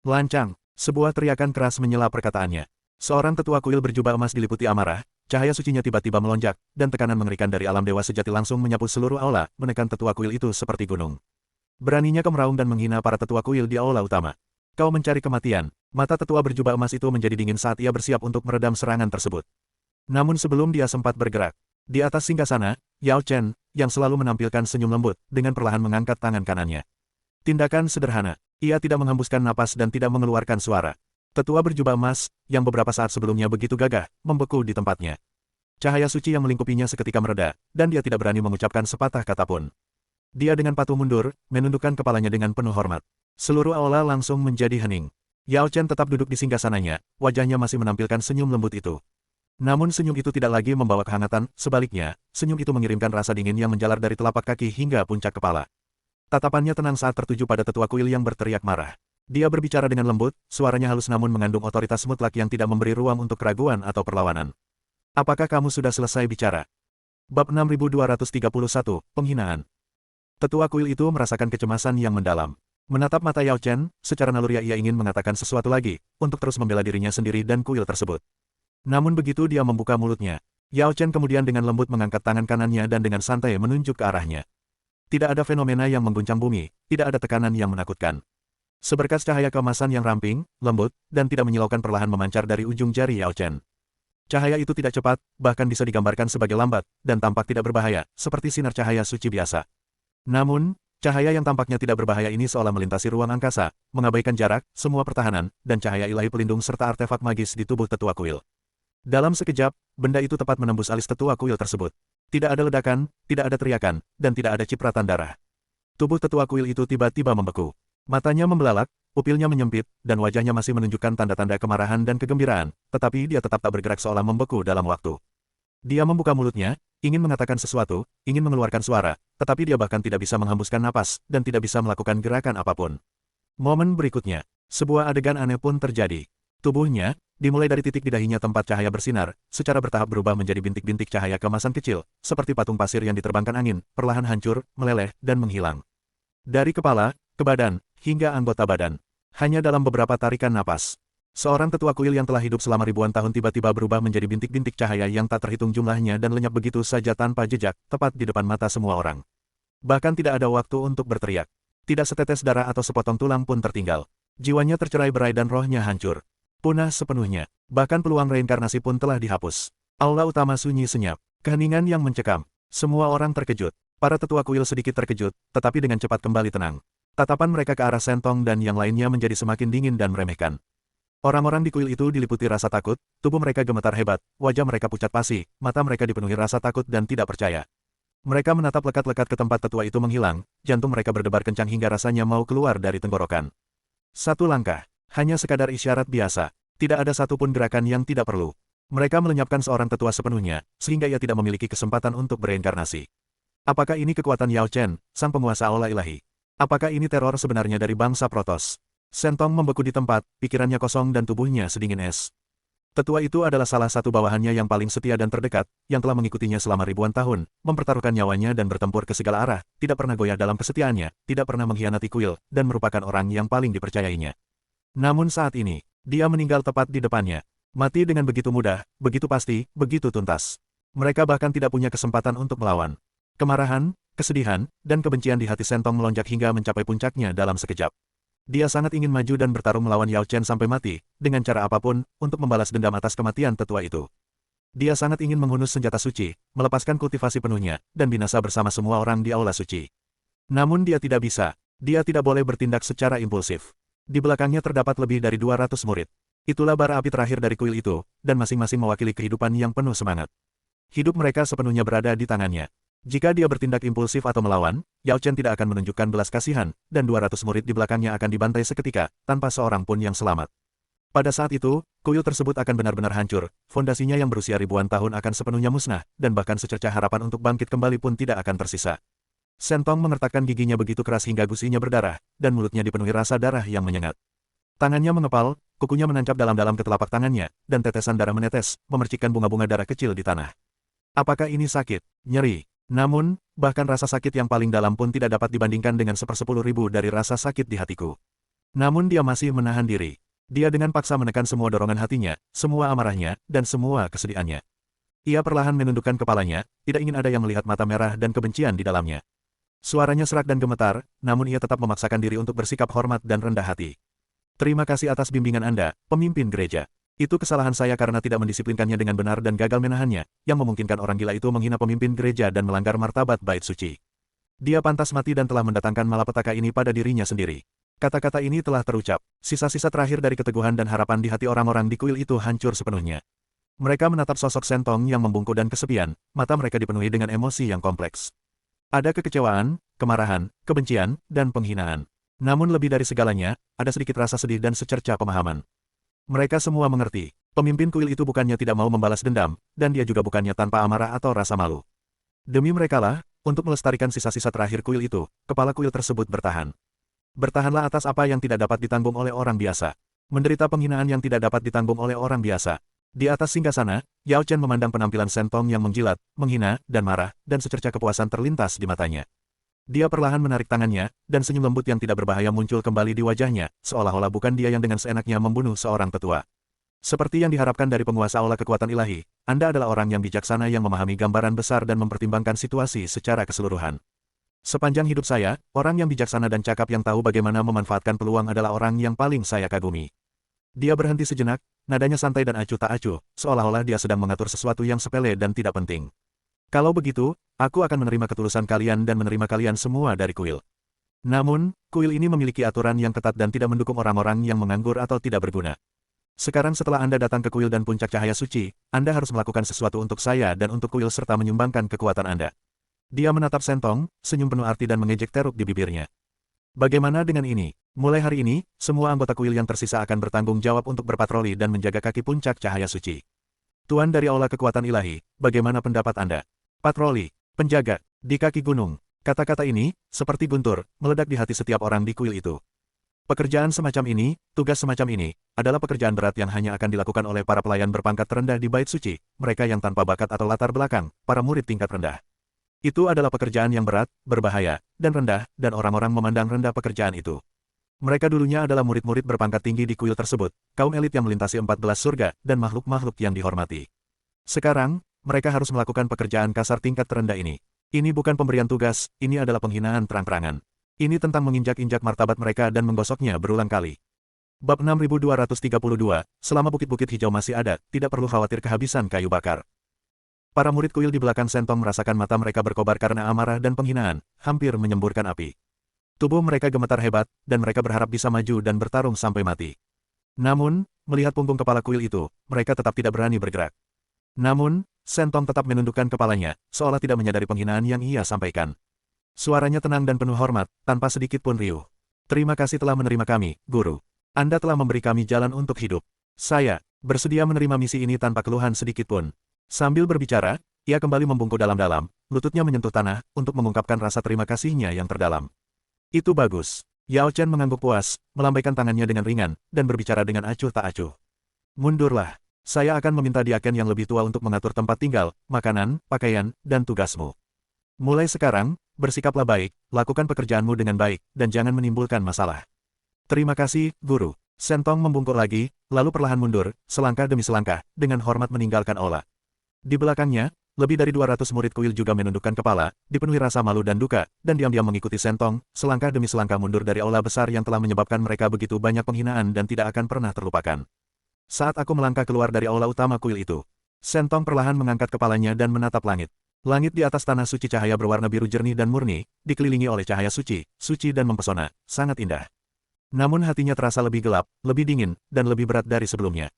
Lancang, sebuah teriakan keras menyela perkataannya. Seorang tetua kuil berjubah emas diliputi amarah, cahaya sucinya tiba-tiba melonjak, dan tekanan mengerikan dari alam dewa sejati langsung menyapu seluruh aula, menekan tetua kuil itu seperti gunung. Beraninya kau meraung dan menghina para tetua kuil di aula utama. Kau mencari kematian. Mata tetua berjubah emas itu menjadi dingin saat ia bersiap untuk meredam serangan tersebut. Namun sebelum dia sempat bergerak, di atas singgasana, Yao Chen, yang selalu menampilkan senyum lembut, dengan perlahan mengangkat tangan kanannya. Tindakan sederhana, ia tidak menghembuskan napas dan tidak mengeluarkan suara. Tetua berjubah emas, yang beberapa saat sebelumnya begitu gagah, membeku di tempatnya. Cahaya suci yang melingkupinya seketika mereda, dan dia tidak berani mengucapkan sepatah kata pun. Dia dengan patuh mundur, menundukkan kepalanya dengan penuh hormat. Seluruh aula langsung menjadi hening. Yao Chen tetap duduk di singgasananya, wajahnya masih menampilkan senyum lembut itu. Namun senyum itu tidak lagi membawa kehangatan, sebaliknya, senyum itu mengirimkan rasa dingin yang menjalar dari telapak kaki hingga puncak kepala. Tatapannya tenang saat tertuju pada tetua kuil yang berteriak marah. Dia berbicara dengan lembut, suaranya halus namun mengandung otoritas mutlak yang tidak memberi ruang untuk keraguan atau perlawanan. Apakah kamu sudah selesai bicara? Bab 6231, Penghinaan. Tetua kuil itu merasakan kecemasan yang mendalam. Menatap mata Yao Chen, secara naluriah ia ingin mengatakan sesuatu lagi, untuk terus membela dirinya sendiri dan kuil tersebut. Namun begitu dia membuka mulutnya, Yao Chen kemudian dengan lembut mengangkat tangan kanannya dan dengan santai menunjuk ke arahnya. Tidak ada fenomena yang mengguncang bumi, tidak ada tekanan yang menakutkan. Seberkas cahaya keemasan yang ramping, lembut, dan tidak menyilaukan perlahan memancar dari ujung jari Yao Chen. Cahaya itu tidak cepat, bahkan bisa digambarkan sebagai lambat, dan tampak tidak berbahaya, seperti sinar cahaya suci biasa. Namun, cahaya yang tampaknya tidak berbahaya ini seolah melintasi ruang angkasa, mengabaikan jarak, semua pertahanan, dan cahaya ilahi pelindung serta artefak magis di tubuh tetua kuil. Dalam sekejap, benda itu tepat menembus alis tetua kuil tersebut. Tidak ada ledakan, tidak ada teriakan, dan tidak ada cipratan darah. Tubuh tetua kuil itu tiba-tiba membeku. Matanya membelalak, pupilnya menyempit, dan wajahnya masih menunjukkan tanda-tanda kemarahan dan kegembiraan, tetapi dia tetap tak bergerak seolah membeku dalam waktu. Dia membuka mulutnya, ingin mengatakan sesuatu, ingin mengeluarkan suara, tetapi dia bahkan tidak bisa menghembuskan napas, dan tidak bisa melakukan gerakan apapun. Momen berikutnya, sebuah adegan aneh pun terjadi. Tubuhnya, dimulai dari titik di dahinya tempat cahaya bersinar, secara bertahap berubah menjadi bintik-bintik cahaya keemasan kecil, seperti patung pasir yang diterbangkan angin, perlahan hancur, meleleh, dan menghilang. Dari kepala, ke badan, hingga anggota badan. Hanya dalam beberapa tarikan napas. Seorang tetua kuil yang telah hidup selama ribuan tahun tiba-tiba berubah menjadi bintik-bintik cahaya yang tak terhitung jumlahnya dan lenyap begitu saja tanpa jejak, tepat di depan mata semua orang. Bahkan tidak ada waktu untuk berteriak. Tidak setetes darah atau sepotong tulang pun tertinggal. Jiwanya tercerai-berai dan rohnya hancur. Punah sepenuhnya. Bahkan peluang reinkarnasi pun telah dihapus. Aula utama sunyi senyap. Keheningan yang mencekam. Semua orang terkejut. Para tetua kuil sedikit terkejut, tetapi dengan cepat kembali tenang. Tatapan mereka ke arah Sentong dan yang lainnya menjadi semakin dingin dan meremehkan. Orang-orang di kuil itu diliputi rasa takut, tubuh mereka gemetar hebat, wajah mereka pucat pasi, mata mereka dipenuhi rasa takut dan tidak percaya. Mereka menatap lekat-lekat ke tempat tetua itu menghilang, jantung mereka berdebar kencang hingga rasanya mau keluar dari tenggorokan. Satu langkah, hanya sekadar isyarat biasa, tidak ada satupun gerakan yang tidak perlu. Mereka melenyapkan seorang tetua sepenuhnya, sehingga ia tidak memiliki kesempatan untuk bereinkarnasi. Apakah ini kekuatan Yao Chen, sang penguasa aula ilahi? Apakah ini teror sebenarnya dari bangsa Protoss? Sentong membeku di tempat, pikirannya kosong dan tubuhnya sedingin es. Tetua itu adalah salah satu bawahannya yang paling setia dan terdekat, yang telah mengikutinya selama ribuan tahun, mempertaruhkan nyawanya dan bertempur ke segala arah, tidak pernah goyah dalam kesetiaannya, tidak pernah mengkhianati kuil, dan merupakan orang yang paling dipercayainya. Namun saat ini, dia meninggal tepat di depannya. Mati dengan begitu mudah, begitu pasti, begitu tuntas. Mereka bahkan tidak punya kesempatan untuk melawan. Kemarahan, kesedihan, dan kebencian di hati Sentong melonjak hingga mencapai puncaknya dalam sekejap. Dia sangat ingin maju dan bertarung melawan Yao Chen sampai mati, dengan cara apapun, untuk membalas dendam atas kematian tetua itu. Dia sangat ingin menghunus senjata suci, melepaskan kultivasi penuhnya, dan binasa bersama semua orang di aula suci. Namun dia tidak bisa, dia tidak boleh bertindak secara impulsif. Di belakangnya terdapat lebih dari 200 murid. Itulah bara api terakhir dari kuil itu, dan masing-masing mewakili kehidupan yang penuh semangat. Hidup mereka sepenuhnya berada di tangannya. Jika dia bertindak impulsif atau melawan, Yao Chen tidak akan menunjukkan belas kasihan, dan 200 murid di belakangnya akan dibantai seketika, tanpa seorang pun yang selamat. Pada saat itu, kuil tersebut akan benar-benar hancur, fondasinya yang berusia ribuan tahun akan sepenuhnya musnah, dan bahkan secercah harapan untuk bangkit kembali pun tidak akan tersisa. Sentong mengertakkan giginya begitu keras hingga gusinya berdarah, dan mulutnya dipenuhi rasa darah yang menyengat. Tangannya mengepal, kukunya menancap dalam-dalam ke telapak tangannya, dan tetesan darah menetes, memercikkan bunga-bunga darah kecil di tanah. Apakah ini sakit? Nyeri. Namun, bahkan rasa sakit yang paling dalam pun tidak dapat dibandingkan dengan 1/10.000 dari rasa sakit di hatiku. Namun dia masih menahan diri. Dia dengan paksa menekan semua dorongan hatinya, semua amarahnya, dan semua kesedihannya. Ia perlahan menundukkan kepalanya, tidak ingin ada yang melihat mata merah dan kebencian di dalamnya. Suaranya serak dan gemetar, namun ia tetap memaksakan diri untuk bersikap hormat dan rendah hati. Terima kasih atas bimbingan Anda, pemimpin gereja. Itu kesalahan saya karena tidak mendisiplinkannya dengan benar dan gagal menahannya, yang memungkinkan orang gila itu menghina pemimpin gereja dan melanggar martabat bait suci. Dia pantas mati dan telah mendatangkan malapetaka ini pada dirinya sendiri. Kata-kata ini telah terucap. Sisa-sisa terakhir dari keteguhan dan harapan di hati orang-orang di kuil itu hancur sepenuhnya. Mereka menatap sosok Sentong yang membungkuk dan kesepian, mata mereka dipenuhi dengan emosi yang kompleks. Ada kekecewaan, kemarahan, kebencian, dan penghinaan. Namun lebih dari segalanya, ada sedikit rasa sedih dan secerca pemahaman. Mereka semua mengerti, pemimpin kuil itu bukannya tidak mau membalas dendam, dan dia juga bukannya tanpa amarah atau rasa malu. Demi merekalah, untuk melestarikan sisa-sisa terakhir kuil itu, kepala kuil tersebut bertahan. Bertahanlah atas apa yang tidak dapat ditanggung oleh orang biasa. Menderita penghinaan yang tidak dapat ditanggung oleh orang biasa. Di atas singgasana, Yao Chen memandang penampilan Sentong yang menjilat, menghina, dan marah, dan secerca kepuasan terlintas di matanya. Dia perlahan menarik tangannya, dan senyum lembut yang tidak berbahaya muncul kembali di wajahnya, seolah-olah bukan dia yang dengan seenaknya membunuh seorang tetua. Seperti yang diharapkan dari penguasa aula kekuatan ilahi, Anda adalah orang yang bijaksana yang memahami gambaran besar dan mempertimbangkan situasi secara keseluruhan. Sepanjang hidup saya, orang yang bijaksana dan cakap yang tahu bagaimana memanfaatkan peluang adalah orang yang paling saya kagumi. Dia berhenti sejenak, nadanya santai dan acuh tak acuh, seolah-olah dia sedang mengatur sesuatu yang sepele dan tidak penting. Kalau begitu, aku akan menerima ketulusan kalian dan menerima kalian semua dari kuil. Namun, kuil ini memiliki aturan yang ketat dan tidak mendukung orang-orang yang menganggur atau tidak berguna. Sekarang setelah Anda datang ke kuil dan puncak cahaya suci, Anda harus melakukan sesuatu untuk saya dan untuk kuil serta menyumbangkan kekuatan Anda. Dia menatap Sentong, senyum penuh arti dan mengejek teruk di bibirnya. Bagaimana dengan ini? Mulai hari ini, semua anggota kuil yang tersisa akan bertanggung jawab untuk berpatroli dan menjaga kaki puncak cahaya suci. Tuan dari aula kekuatan ilahi, bagaimana pendapat Anda? Patroli, penjaga, di kaki gunung. Kata-kata ini, seperti guntur, meledak di hati setiap orang di kuil itu. Pekerjaan semacam ini, tugas semacam ini, adalah pekerjaan berat yang hanya akan dilakukan oleh para pelayan berpangkat terendah di bait suci, mereka yang tanpa bakat atau latar belakang, para murid tingkat rendah. Itu adalah pekerjaan yang berat, berbahaya, dan rendah, dan orang-orang memandang rendah pekerjaan itu. Mereka dulunya adalah murid-murid berpangkat tinggi di kuil tersebut, kaum elit yang melintasi 14 surga, dan makhluk-makhluk yang dihormati. Sekarang, mereka harus melakukan pekerjaan kasar tingkat terendah ini. Ini bukan pemberian tugas, ini adalah penghinaan terang-terangan. Ini tentang menginjak-injak martabat mereka dan menggosoknya berulang kali. Bab 6232, selama bukit-bukit hijau masih ada, tidak perlu khawatir kehabisan kayu bakar. Para murid kuil di belakang Sentong merasakan mata mereka berkobar karena amarah dan penghinaan, hampir menyemburkan api. Tubuh mereka gemetar hebat, dan mereka berharap bisa maju dan bertarung sampai mati. Namun, melihat punggung kepala kuil itu, mereka tetap tidak berani bergerak. Namun, Sentong tetap menundukkan kepalanya, seolah tidak menyadari penghinaan yang ia sampaikan. Suaranya tenang dan penuh hormat, tanpa sedikit pun riuh. Terima kasih telah menerima kami, Guru. Anda telah memberi kami jalan untuk hidup. Saya bersedia menerima misi ini tanpa keluhan sedikit pun. Sambil berbicara, ia kembali membungkuk dalam-dalam, lututnya menyentuh tanah, untuk mengungkapkan rasa terima kasihnya yang terdalam. Itu bagus. Yao Chen mengangguk puas, melambaikan tangannya dengan ringan, dan berbicara dengan acuh tak acuh. Mundurlah. Saya akan meminta diaken yang lebih tua untuk mengatur tempat tinggal, makanan, pakaian, dan tugasmu. Mulai sekarang, bersikaplah baik, lakukan pekerjaanmu dengan baik, dan jangan menimbulkan masalah. Terima kasih, Guru. Sentong membungkuk lagi, lalu perlahan mundur, selangkah demi selangkah, dengan hormat meninggalkan aula. Di belakangnya, lebih dari 200 murid kuil juga menundukkan kepala, dipenuhi rasa malu dan duka, dan diam-diam mengikuti Sentong, selangkah demi selangkah mundur dari aula besar yang telah menyebabkan mereka begitu banyak penghinaan dan tidak akan pernah terlupakan. Saat aku melangkah keluar dari aula utama kuil itu, Sentong perlahan mengangkat kepalanya dan menatap langit. Langit di atas tanah suci cahaya berwarna biru jernih dan murni, dikelilingi oleh cahaya suci, suci dan mempesona, sangat indah. Namun hatinya terasa lebih gelap, lebih dingin, dan lebih berat dari sebelumnya.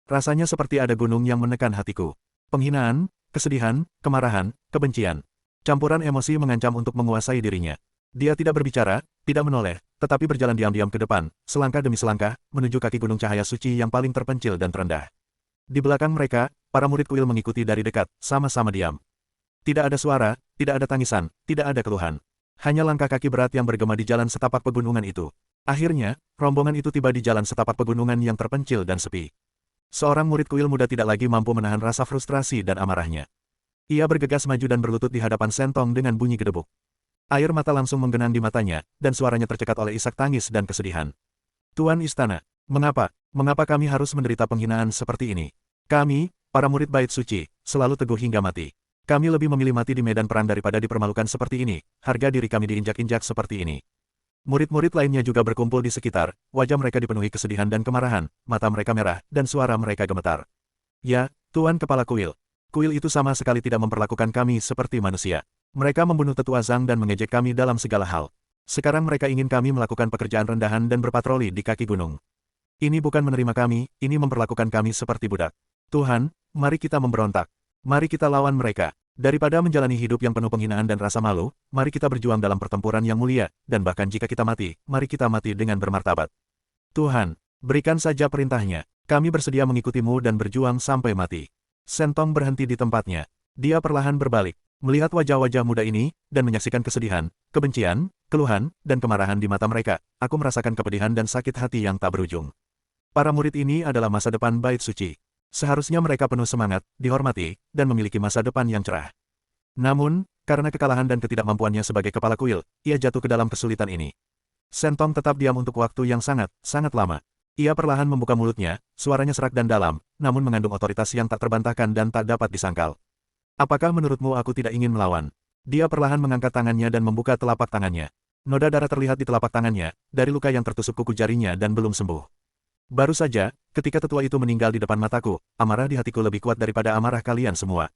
Rasanya seperti ada gunung yang menekan hatiku. Penghinaan, kesedihan, kemarahan, kebencian. Campuran emosi mengancam untuk menguasai dirinya. Dia tidak berbicara, tidak menoleh, tetapi berjalan diam-diam ke depan, selangkah demi selangkah, menuju kaki gunung cahaya suci yang paling terpencil dan terendah. Di belakang mereka, para murid kuil mengikuti dari dekat, sama-sama diam. Tidak ada suara, tidak ada tangisan, tidak ada keluhan. Hanya langkah kaki berat yang bergema di jalan setapak pegunungan itu. Akhirnya, rombongan itu tiba di jalan setapak pegunungan yang terpencil dan sepi. Seorang murid kuil muda tidak lagi mampu menahan rasa frustrasi dan amarahnya. Ia bergegas maju dan berlutut di hadapan Sentong dengan bunyi gedebuk. Air mata langsung menggenang di matanya, dan suaranya tercekat oleh isak tangis dan kesedihan. Tuan Istana, mengapa kami harus menderita penghinaan seperti ini? Kami, para murid Bait Suci, selalu teguh hingga mati. Kami lebih memilih mati di medan perang daripada dipermalukan seperti ini, harga diri kami diinjak-injak seperti ini. Murid-murid lainnya juga berkumpul di sekitar, wajah mereka dipenuhi kesedihan dan kemarahan, mata mereka merah, dan suara mereka gemetar. Ya, Tuan Kepala Kuil. Kuil itu sama sekali tidak memperlakukan kami seperti manusia. Mereka membunuh tetua Zhang dan mengejek kami dalam segala hal. Sekarang mereka ingin kami melakukan pekerjaan rendahan dan berpatroli di kaki gunung. Ini bukan menerima kami, ini memperlakukan kami seperti budak. Tuhan, mari kita memberontak. Mari kita lawan mereka. Daripada menjalani hidup yang penuh penghinaan dan rasa malu, mari kita berjuang dalam pertempuran yang mulia, dan bahkan jika kita mati, mari kita mati dengan bermartabat. Tuhan, berikan saja perintahnya. Kami bersedia mengikutimu dan berjuang sampai mati. Sentong berhenti di tempatnya. Dia perlahan berbalik. Melihat wajah-wajah muda ini, dan menyaksikan kesedihan, kebencian, keluhan, dan kemarahan di mata mereka, aku merasakan kepedihan dan sakit hati yang tak berujung. Para murid ini adalah masa depan Bait Suci. Seharusnya mereka penuh semangat, dihormati, dan memiliki masa depan yang cerah. Namun, karena kekalahan dan ketidakmampuannya sebagai kepala kuil, ia jatuh ke dalam kesulitan ini. Sentong tetap diam untuk waktu yang sangat lama. Ia perlahan membuka mulutnya, suaranya serak dan dalam, namun mengandung otoritas yang tak terbantahkan dan tak dapat disangkal. Apakah menurutmu aku tidak ingin melawan? Dia perlahan mengangkat tangannya dan membuka telapak tangannya. Noda darah terlihat di telapak tangannya, dari luka yang tertusuk kuku jarinya dan belum sembuh. Baru saja, ketika tetua itu meninggal di depan mataku, amarah di hatiku lebih kuat daripada amarah kalian semua.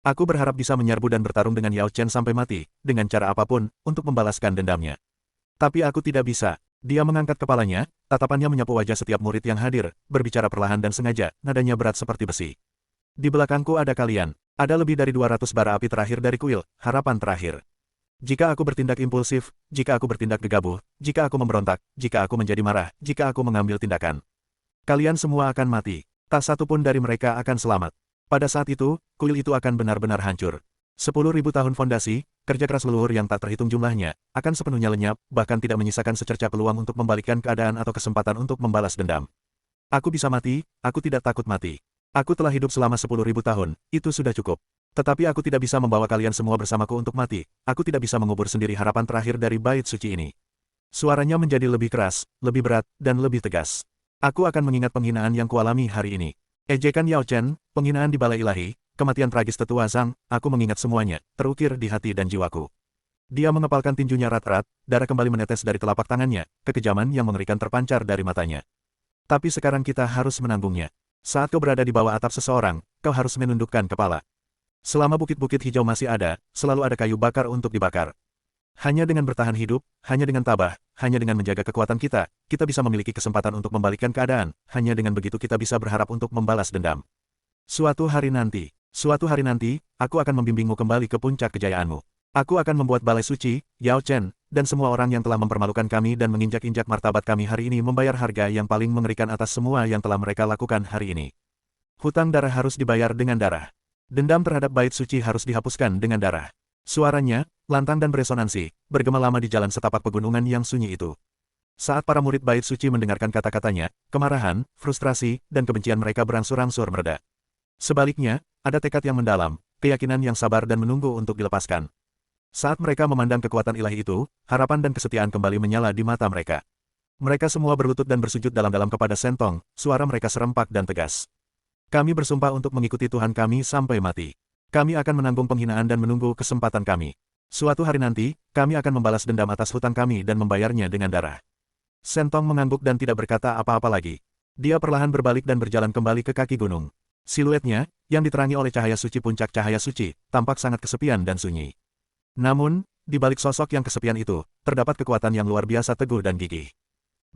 Aku berharap bisa menyerbu dan bertarung dengan Yao Chen sampai mati, dengan cara apapun, untuk membalaskan dendamnya. Tapi aku tidak bisa. Dia mengangkat kepalanya, tatapannya menyapu wajah setiap murid yang hadir, berbicara perlahan dan sengaja, nadanya berat seperti besi. Di belakangku ada kalian. Ada lebih dari 200 bara api terakhir dari kuil, harapan terakhir. Jika aku bertindak impulsif, jika aku bertindak gegabah, jika aku memberontak, jika aku menjadi marah, jika aku mengambil tindakan. Kalian semua akan mati. Tak satu pun dari mereka akan selamat. Pada saat itu, kuil itu akan benar-benar hancur. 10.000 tahun fondasi, kerja keras leluhur yang tak terhitung jumlahnya, akan sepenuhnya lenyap, bahkan tidak menyisakan secerca peluang untuk membalikkan keadaan atau kesempatan untuk membalas dendam. Aku bisa mati, aku tidak takut mati. Aku telah hidup selama 10.000 tahun, itu sudah cukup. Tetapi aku tidak bisa membawa kalian semua bersamaku untuk mati, aku tidak bisa mengubur sendiri harapan terakhir dari bait suci ini. Suaranya menjadi lebih keras, lebih berat, dan lebih tegas. Aku akan mengingat penghinaan yang kualami hari ini. Ejekan Yao Chen, penghinaan di balai ilahi, kematian tragis tetua Zhang, aku mengingat semuanya, terukir di hati dan jiwaku. Dia mengepalkan tinjunya erat-erat, darah kembali menetes dari telapak tangannya, kekejaman yang mengerikan terpancar dari matanya. Tapi sekarang kita harus menanggungnya. Saat kau berada di bawah atap seseorang, kau harus menundukkan kepala. Selama bukit-bukit hijau masih ada, selalu ada kayu bakar untuk dibakar. Hanya dengan bertahan hidup, hanya dengan tabah, hanya dengan menjaga kekuatan kita bisa memiliki kesempatan untuk membalikkan keadaan, hanya dengan begitu kita bisa berharap untuk membalas dendam. Suatu hari nanti, aku akan membimbingmu kembali ke puncak kejayaanmu. Aku akan membuat balai suci, Yao Chen, dan semua orang yang telah mempermalukan kami dan menginjak-injak martabat kami hari ini membayar harga yang paling mengerikan atas semua yang telah mereka lakukan hari ini. Hutang darah harus dibayar dengan darah. Dendam terhadap bait suci harus dihapuskan dengan darah. Suaranya, lantang dan beresonansi, bergema lama di jalan setapak pegunungan yang sunyi itu. Saat para murid bait suci mendengarkan kata-katanya, kemarahan, frustrasi, dan kebencian mereka berangsur-angsur mereda. Sebaliknya, ada tekad yang mendalam, keyakinan yang sabar dan menunggu untuk dilepaskan. Saat mereka memandang kekuatan ilahi itu, harapan dan kesetiaan kembali menyala di mata mereka. Mereka semua berlutut dan bersujud dalam-dalam kepada Sentong, suara mereka serempak dan tegas. Kami bersumpah untuk mengikuti Tuhan kami sampai mati. Kami akan menanggung penghinaan dan menunggu kesempatan kami. Suatu hari nanti, kami akan membalas dendam atas hutang kami dan membayarnya dengan darah. Sentong mengangguk dan tidak berkata apa-apa lagi. Dia perlahan berbalik dan berjalan kembali ke kaki gunung. Siluetnya, yang diterangi oleh cahaya suci puncak cahaya suci, tampak sangat kesepian dan sunyi. Namun, di balik sosok yang kesepian itu, terdapat kekuatan yang luar biasa teguh dan gigih.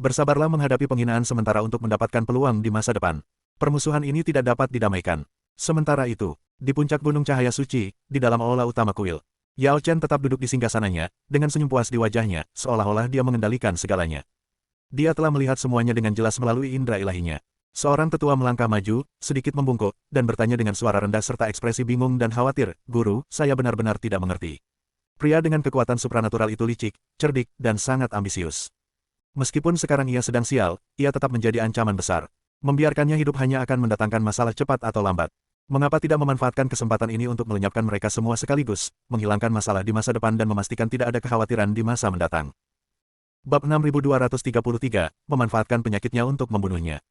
Bersabarlah menghadapi penghinaan sementara untuk mendapatkan peluang di masa depan. Permusuhan ini tidak dapat didamaikan. Sementara itu, di puncak gunung cahaya suci, di dalam aula utama kuil, Yao Chen tetap duduk di singgasananya, dengan senyum puas di wajahnya, seolah-olah dia mengendalikan segalanya. Dia telah melihat semuanya dengan jelas melalui indera ilahinya. Seorang tetua melangkah maju, sedikit membungkuk, dan bertanya dengan suara rendah serta ekspresi bingung dan khawatir, "Guru, saya benar-benar tidak mengerti." Pria dengan kekuatan supranatural itu licik, cerdik, dan sangat ambisius. Meskipun sekarang ia sedang sial, ia tetap menjadi ancaman besar. Membiarkannya hidup hanya akan mendatangkan masalah cepat atau lambat. Mengapa tidak memanfaatkan kesempatan ini untuk melenyapkan mereka semua sekaligus, menghilangkan masalah di masa depan dan memastikan tidak ada kekhawatiran di masa mendatang. Bab 6233, memanfaatkan penyakitnya untuk membunuhnya.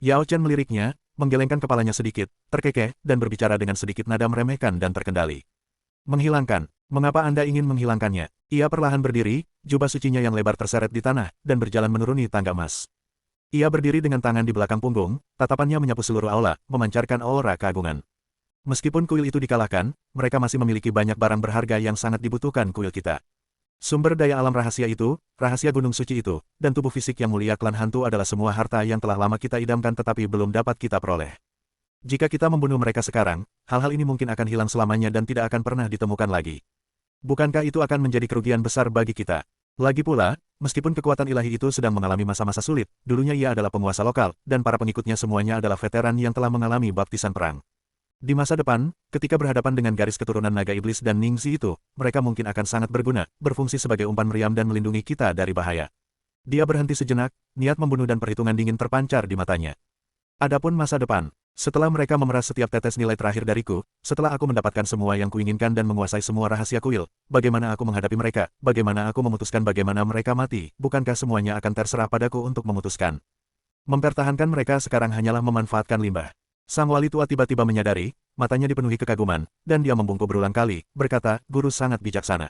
Yao Chen meliriknya, menggelengkan kepalanya sedikit, terkekeh, dan berbicara dengan sedikit nada meremehkan dan terkendali. Menghilangkan. Mengapa Anda ingin menghilangkannya? Ia perlahan berdiri, jubah sucinya yang lebar terseret di tanah, dan berjalan menuruni tangga emas. Ia berdiri dengan tangan di belakang punggung, tatapannya menyapu seluruh aula, memancarkan aura keagungan. Meskipun kuil itu dikalahkan, mereka masih memiliki banyak barang berharga yang sangat dibutuhkan kuil kita. Sumber daya alam rahasia itu, rahasia gunung suci itu, dan tubuh fisik yang mulia klan hantu adalah semua harta yang telah lama kita idamkan tetapi belum dapat kita peroleh. Jika kita membunuh mereka sekarang, hal-hal ini mungkin akan hilang selamanya dan tidak akan pernah ditemukan lagi. Bukankah itu akan menjadi kerugian besar bagi kita? Lagi pula, meskipun kekuatan ilahi itu sedang mengalami masa-masa sulit, dulunya ia adalah penguasa lokal, dan para pengikutnya semuanya adalah veteran yang telah mengalami baptisan perang. Di masa depan, ketika berhadapan dengan garis keturunan naga iblis dan Ningxi itu, mereka mungkin akan sangat berguna, berfungsi sebagai umpan meriam dan melindungi kita dari bahaya. Dia berhenti sejenak, niat membunuh dan perhitungan dingin terpancar di matanya. Adapun masa depan, setelah mereka memeras setiap tetes nilai terakhir dariku, setelah aku mendapatkan semua yang kuinginkan dan menguasai semua rahasia kuil, bagaimana aku menghadapi mereka, bagaimana aku memutuskan bagaimana mereka mati, bukankah semuanya akan terserah padaku untuk memutuskan. Mempertahankan mereka sekarang hanyalah memanfaatkan limbah. Sang wali tua tiba-tiba menyadari, matanya dipenuhi kekaguman, dan dia membungkuk berulang kali, berkata, guru sangat bijaksana.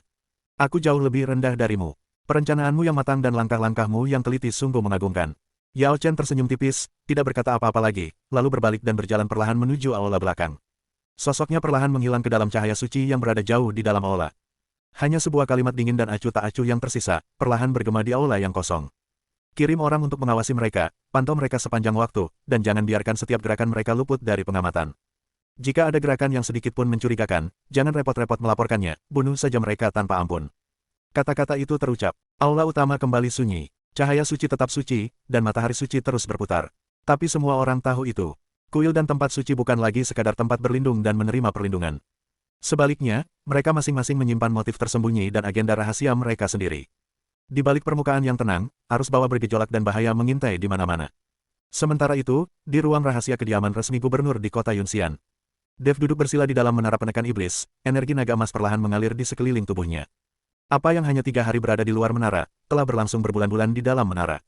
Aku jauh lebih rendah darimu. Perencanaanmu yang matang dan langkah-langkahmu yang teliti sungguh mengagumkan. Yao Chen tersenyum tipis, tidak berkata apa-apa lagi, lalu berbalik dan berjalan perlahan menuju aula belakang. Sosoknya perlahan menghilang ke dalam cahaya suci yang berada jauh di dalam aula. Hanya sebuah kalimat dingin dan acuh tak acuh yang tersisa, perlahan bergema di aula yang kosong. Kirim orang untuk mengawasi mereka, pantau mereka sepanjang waktu, dan jangan biarkan setiap gerakan mereka luput dari pengamatan. Jika ada gerakan yang sedikit pun mencurigakan, jangan repot-repot melaporkannya, bunuh saja mereka tanpa ampun. Kata-kata itu terucap, aula utama kembali sunyi. Cahaya suci tetap suci, dan matahari suci terus berputar. Tapi semua orang tahu itu. Kuil dan tempat suci bukan lagi sekadar tempat berlindung dan menerima perlindungan. Sebaliknya, mereka masing-masing menyimpan motif tersembunyi dan agenda rahasia mereka sendiri. Di balik permukaan yang tenang, arus bawah bergejolak dan bahaya mengintai di mana-mana. Sementara itu, di ruang rahasia kediaman resmi gubernur di kota Yunxian. Dev duduk bersila di dalam menara penekan iblis, energi naga emas perlahan mengalir di sekeliling tubuhnya. Apa yang hanya 3 hari berada di luar menara, telah berlangsung berbulan-bulan di dalam menara.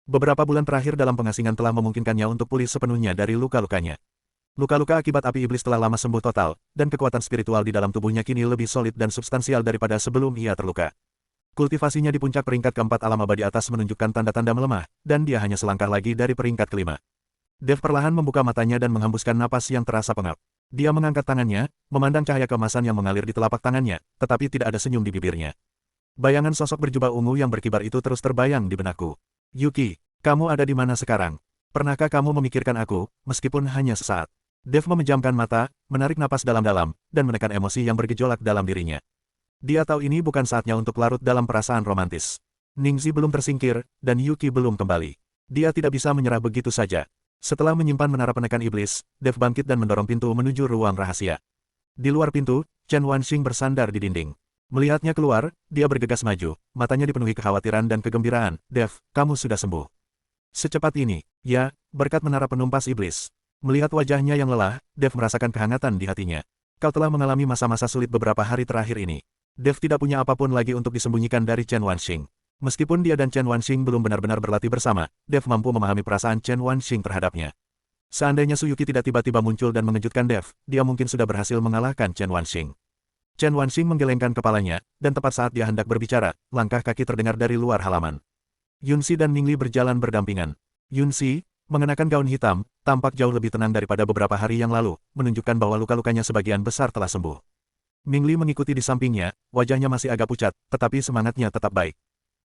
Beberapa bulan terakhir dalam pengasingan telah memungkinkannya untuk pulih sepenuhnya dari luka-lukanya. Luka-luka akibat api iblis telah lama sembuh total, dan kekuatan spiritual di dalam tubuhnya kini lebih solid dan substansial daripada sebelum ia terluka. Kultivasinya di puncak peringkat keempat alam abadi atas menunjukkan tanda-tanda melemah, dan dia hanya selangkah lagi dari peringkat kelima. Dev perlahan membuka matanya dan menghembuskan napas yang terasa pengap. Dia mengangkat tangannya, memandang cahaya keemasan yang mengalir di telapak tangannya, tetapi tidak ada senyum di bibirnya. Bayangan sosok berjubah ungu yang berkibar itu terus terbayang di benakku. Yuki, kamu ada di mana sekarang? Pernahkah kamu memikirkan aku, meskipun hanya sesaat? Dev memejamkan mata, menarik napas dalam-dalam, dan menekan emosi yang bergejolak dalam dirinya. Dia tahu ini bukan saatnya untuk larut dalam perasaan romantis. Ningxi belum tersingkir, dan Yuki belum kembali. Dia tidak bisa menyerah begitu saja. Setelah menyimpan menara penekan iblis, Dev bangkit dan mendorong pintu menuju ruang rahasia. Di luar pintu, Chen Wanxing bersandar di dinding. Melihatnya keluar, dia bergegas maju, matanya dipenuhi kekhawatiran dan kegembiraan. Dev, kamu sudah sembuh. Secepat ini, ya, berkat menara penumpas iblis. Melihat wajahnya yang lelah, Dev merasakan kehangatan di hatinya. Kau telah mengalami masa-masa sulit beberapa hari terakhir ini. Dev tidak punya apapun lagi untuk disembunyikan dari Chen Wanxing. Meskipun dia dan Chen Wanxing belum benar-benar berlatih bersama, Dev mampu memahami perasaan Chen Wanxing terhadapnya. Seandainya Suyuki tidak tiba-tiba muncul dan mengejutkan Dev, dia mungkin sudah berhasil mengalahkan Chen Wanxing. Chen Wanxing menggelengkan kepalanya, dan tepat saat dia hendak berbicara, langkah kaki terdengar dari luar halaman. Yunxi dan Mingli berjalan berdampingan. Yunxi, mengenakan gaun hitam, tampak jauh lebih tenang daripada beberapa hari yang lalu, menunjukkan bahwa luka-lukanya sebagian besar telah sembuh. Mingli mengikuti di sampingnya, wajahnya masih agak pucat, tetapi semangatnya tetap baik.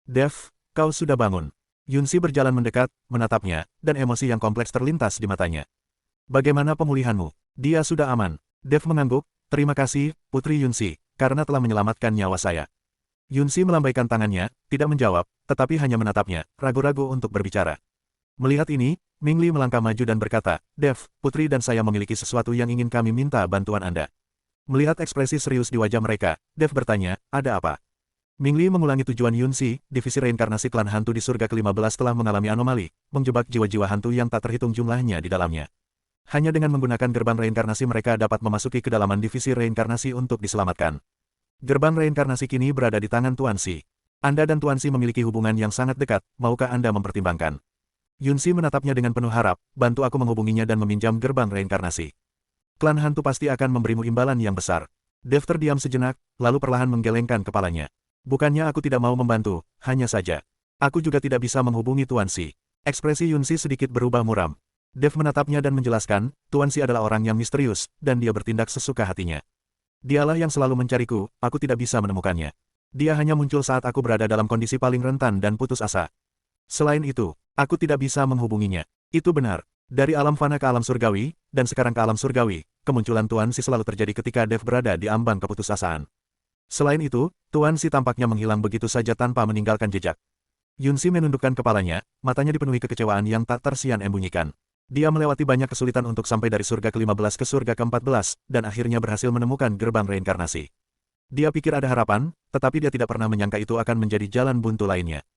Dev, kau sudah bangun. Yunxi berjalan mendekat, menatapnya, dan emosi yang kompleks terlintas di matanya. Bagaimana pemulihanmu? Dia sudah aman. Dev mengangguk. Terima kasih, Putri Yunxi, karena telah menyelamatkan nyawa saya. Yunxi melambaikan tangannya, tidak menjawab, tetapi hanya menatapnya, ragu-ragu untuk berbicara. Melihat ini, Mingli melangkah maju dan berkata, Dev, Putri dan saya memiliki sesuatu yang ingin kami minta bantuan Anda. Melihat ekspresi serius di wajah mereka, Dev bertanya, ada apa? Mingli mengulangi tujuan Yunxi, divisi reinkarnasi klan hantu di surga ke-15 telah mengalami anomali, menjebak jiwa-jiwa hantu yang tak terhitung jumlahnya di dalamnya. Hanya dengan menggunakan gerbang reinkarnasi mereka dapat memasuki kedalaman divisi reinkarnasi untuk diselamatkan. Gerbang reinkarnasi kini berada di tangan Tuan Si. Anda dan Tuan Si memiliki hubungan yang sangat dekat, maukah Anda mempertimbangkan? Yunsi menatapnya dengan penuh harap, bantu aku menghubunginya dan meminjam gerbang reinkarnasi. Klan hantu pasti akan memberimu imbalan yang besar. Dev terdiam sejenak, lalu perlahan menggelengkan kepalanya. Bukannya aku tidak mau membantu, hanya saja. Aku juga tidak bisa menghubungi Tuan Si. Ekspresi Yunsi sedikit berubah muram. Dev menatapnya dan menjelaskan, Tuan Si adalah orang yang misterius, dan dia bertindak sesuka hatinya. Dialah yang selalu mencariku, aku tidak bisa menemukannya. Dia hanya muncul saat aku berada dalam kondisi paling rentan dan putus asa. Selain itu, aku tidak bisa menghubunginya. Itu benar. Dari alam fana ke alam surgawi, dan sekarang ke alam surgawi, kemunculan Tuan Si selalu terjadi ketika Dev berada di ambang keputusasaan. Selain itu, Tuan Si tampaknya menghilang begitu saja tanpa meninggalkan jejak. Yunsi menundukkan kepalanya, matanya dipenuhi kekecewaan yang tak tersian embunyikan. Dia melewati banyak kesulitan untuk sampai dari surga ke-15 ke surga ke-14, dan akhirnya berhasil menemukan gerbang reinkarnasi. Dia pikir ada harapan, tetapi dia tidak pernah menyangka itu akan menjadi jalan buntu lainnya.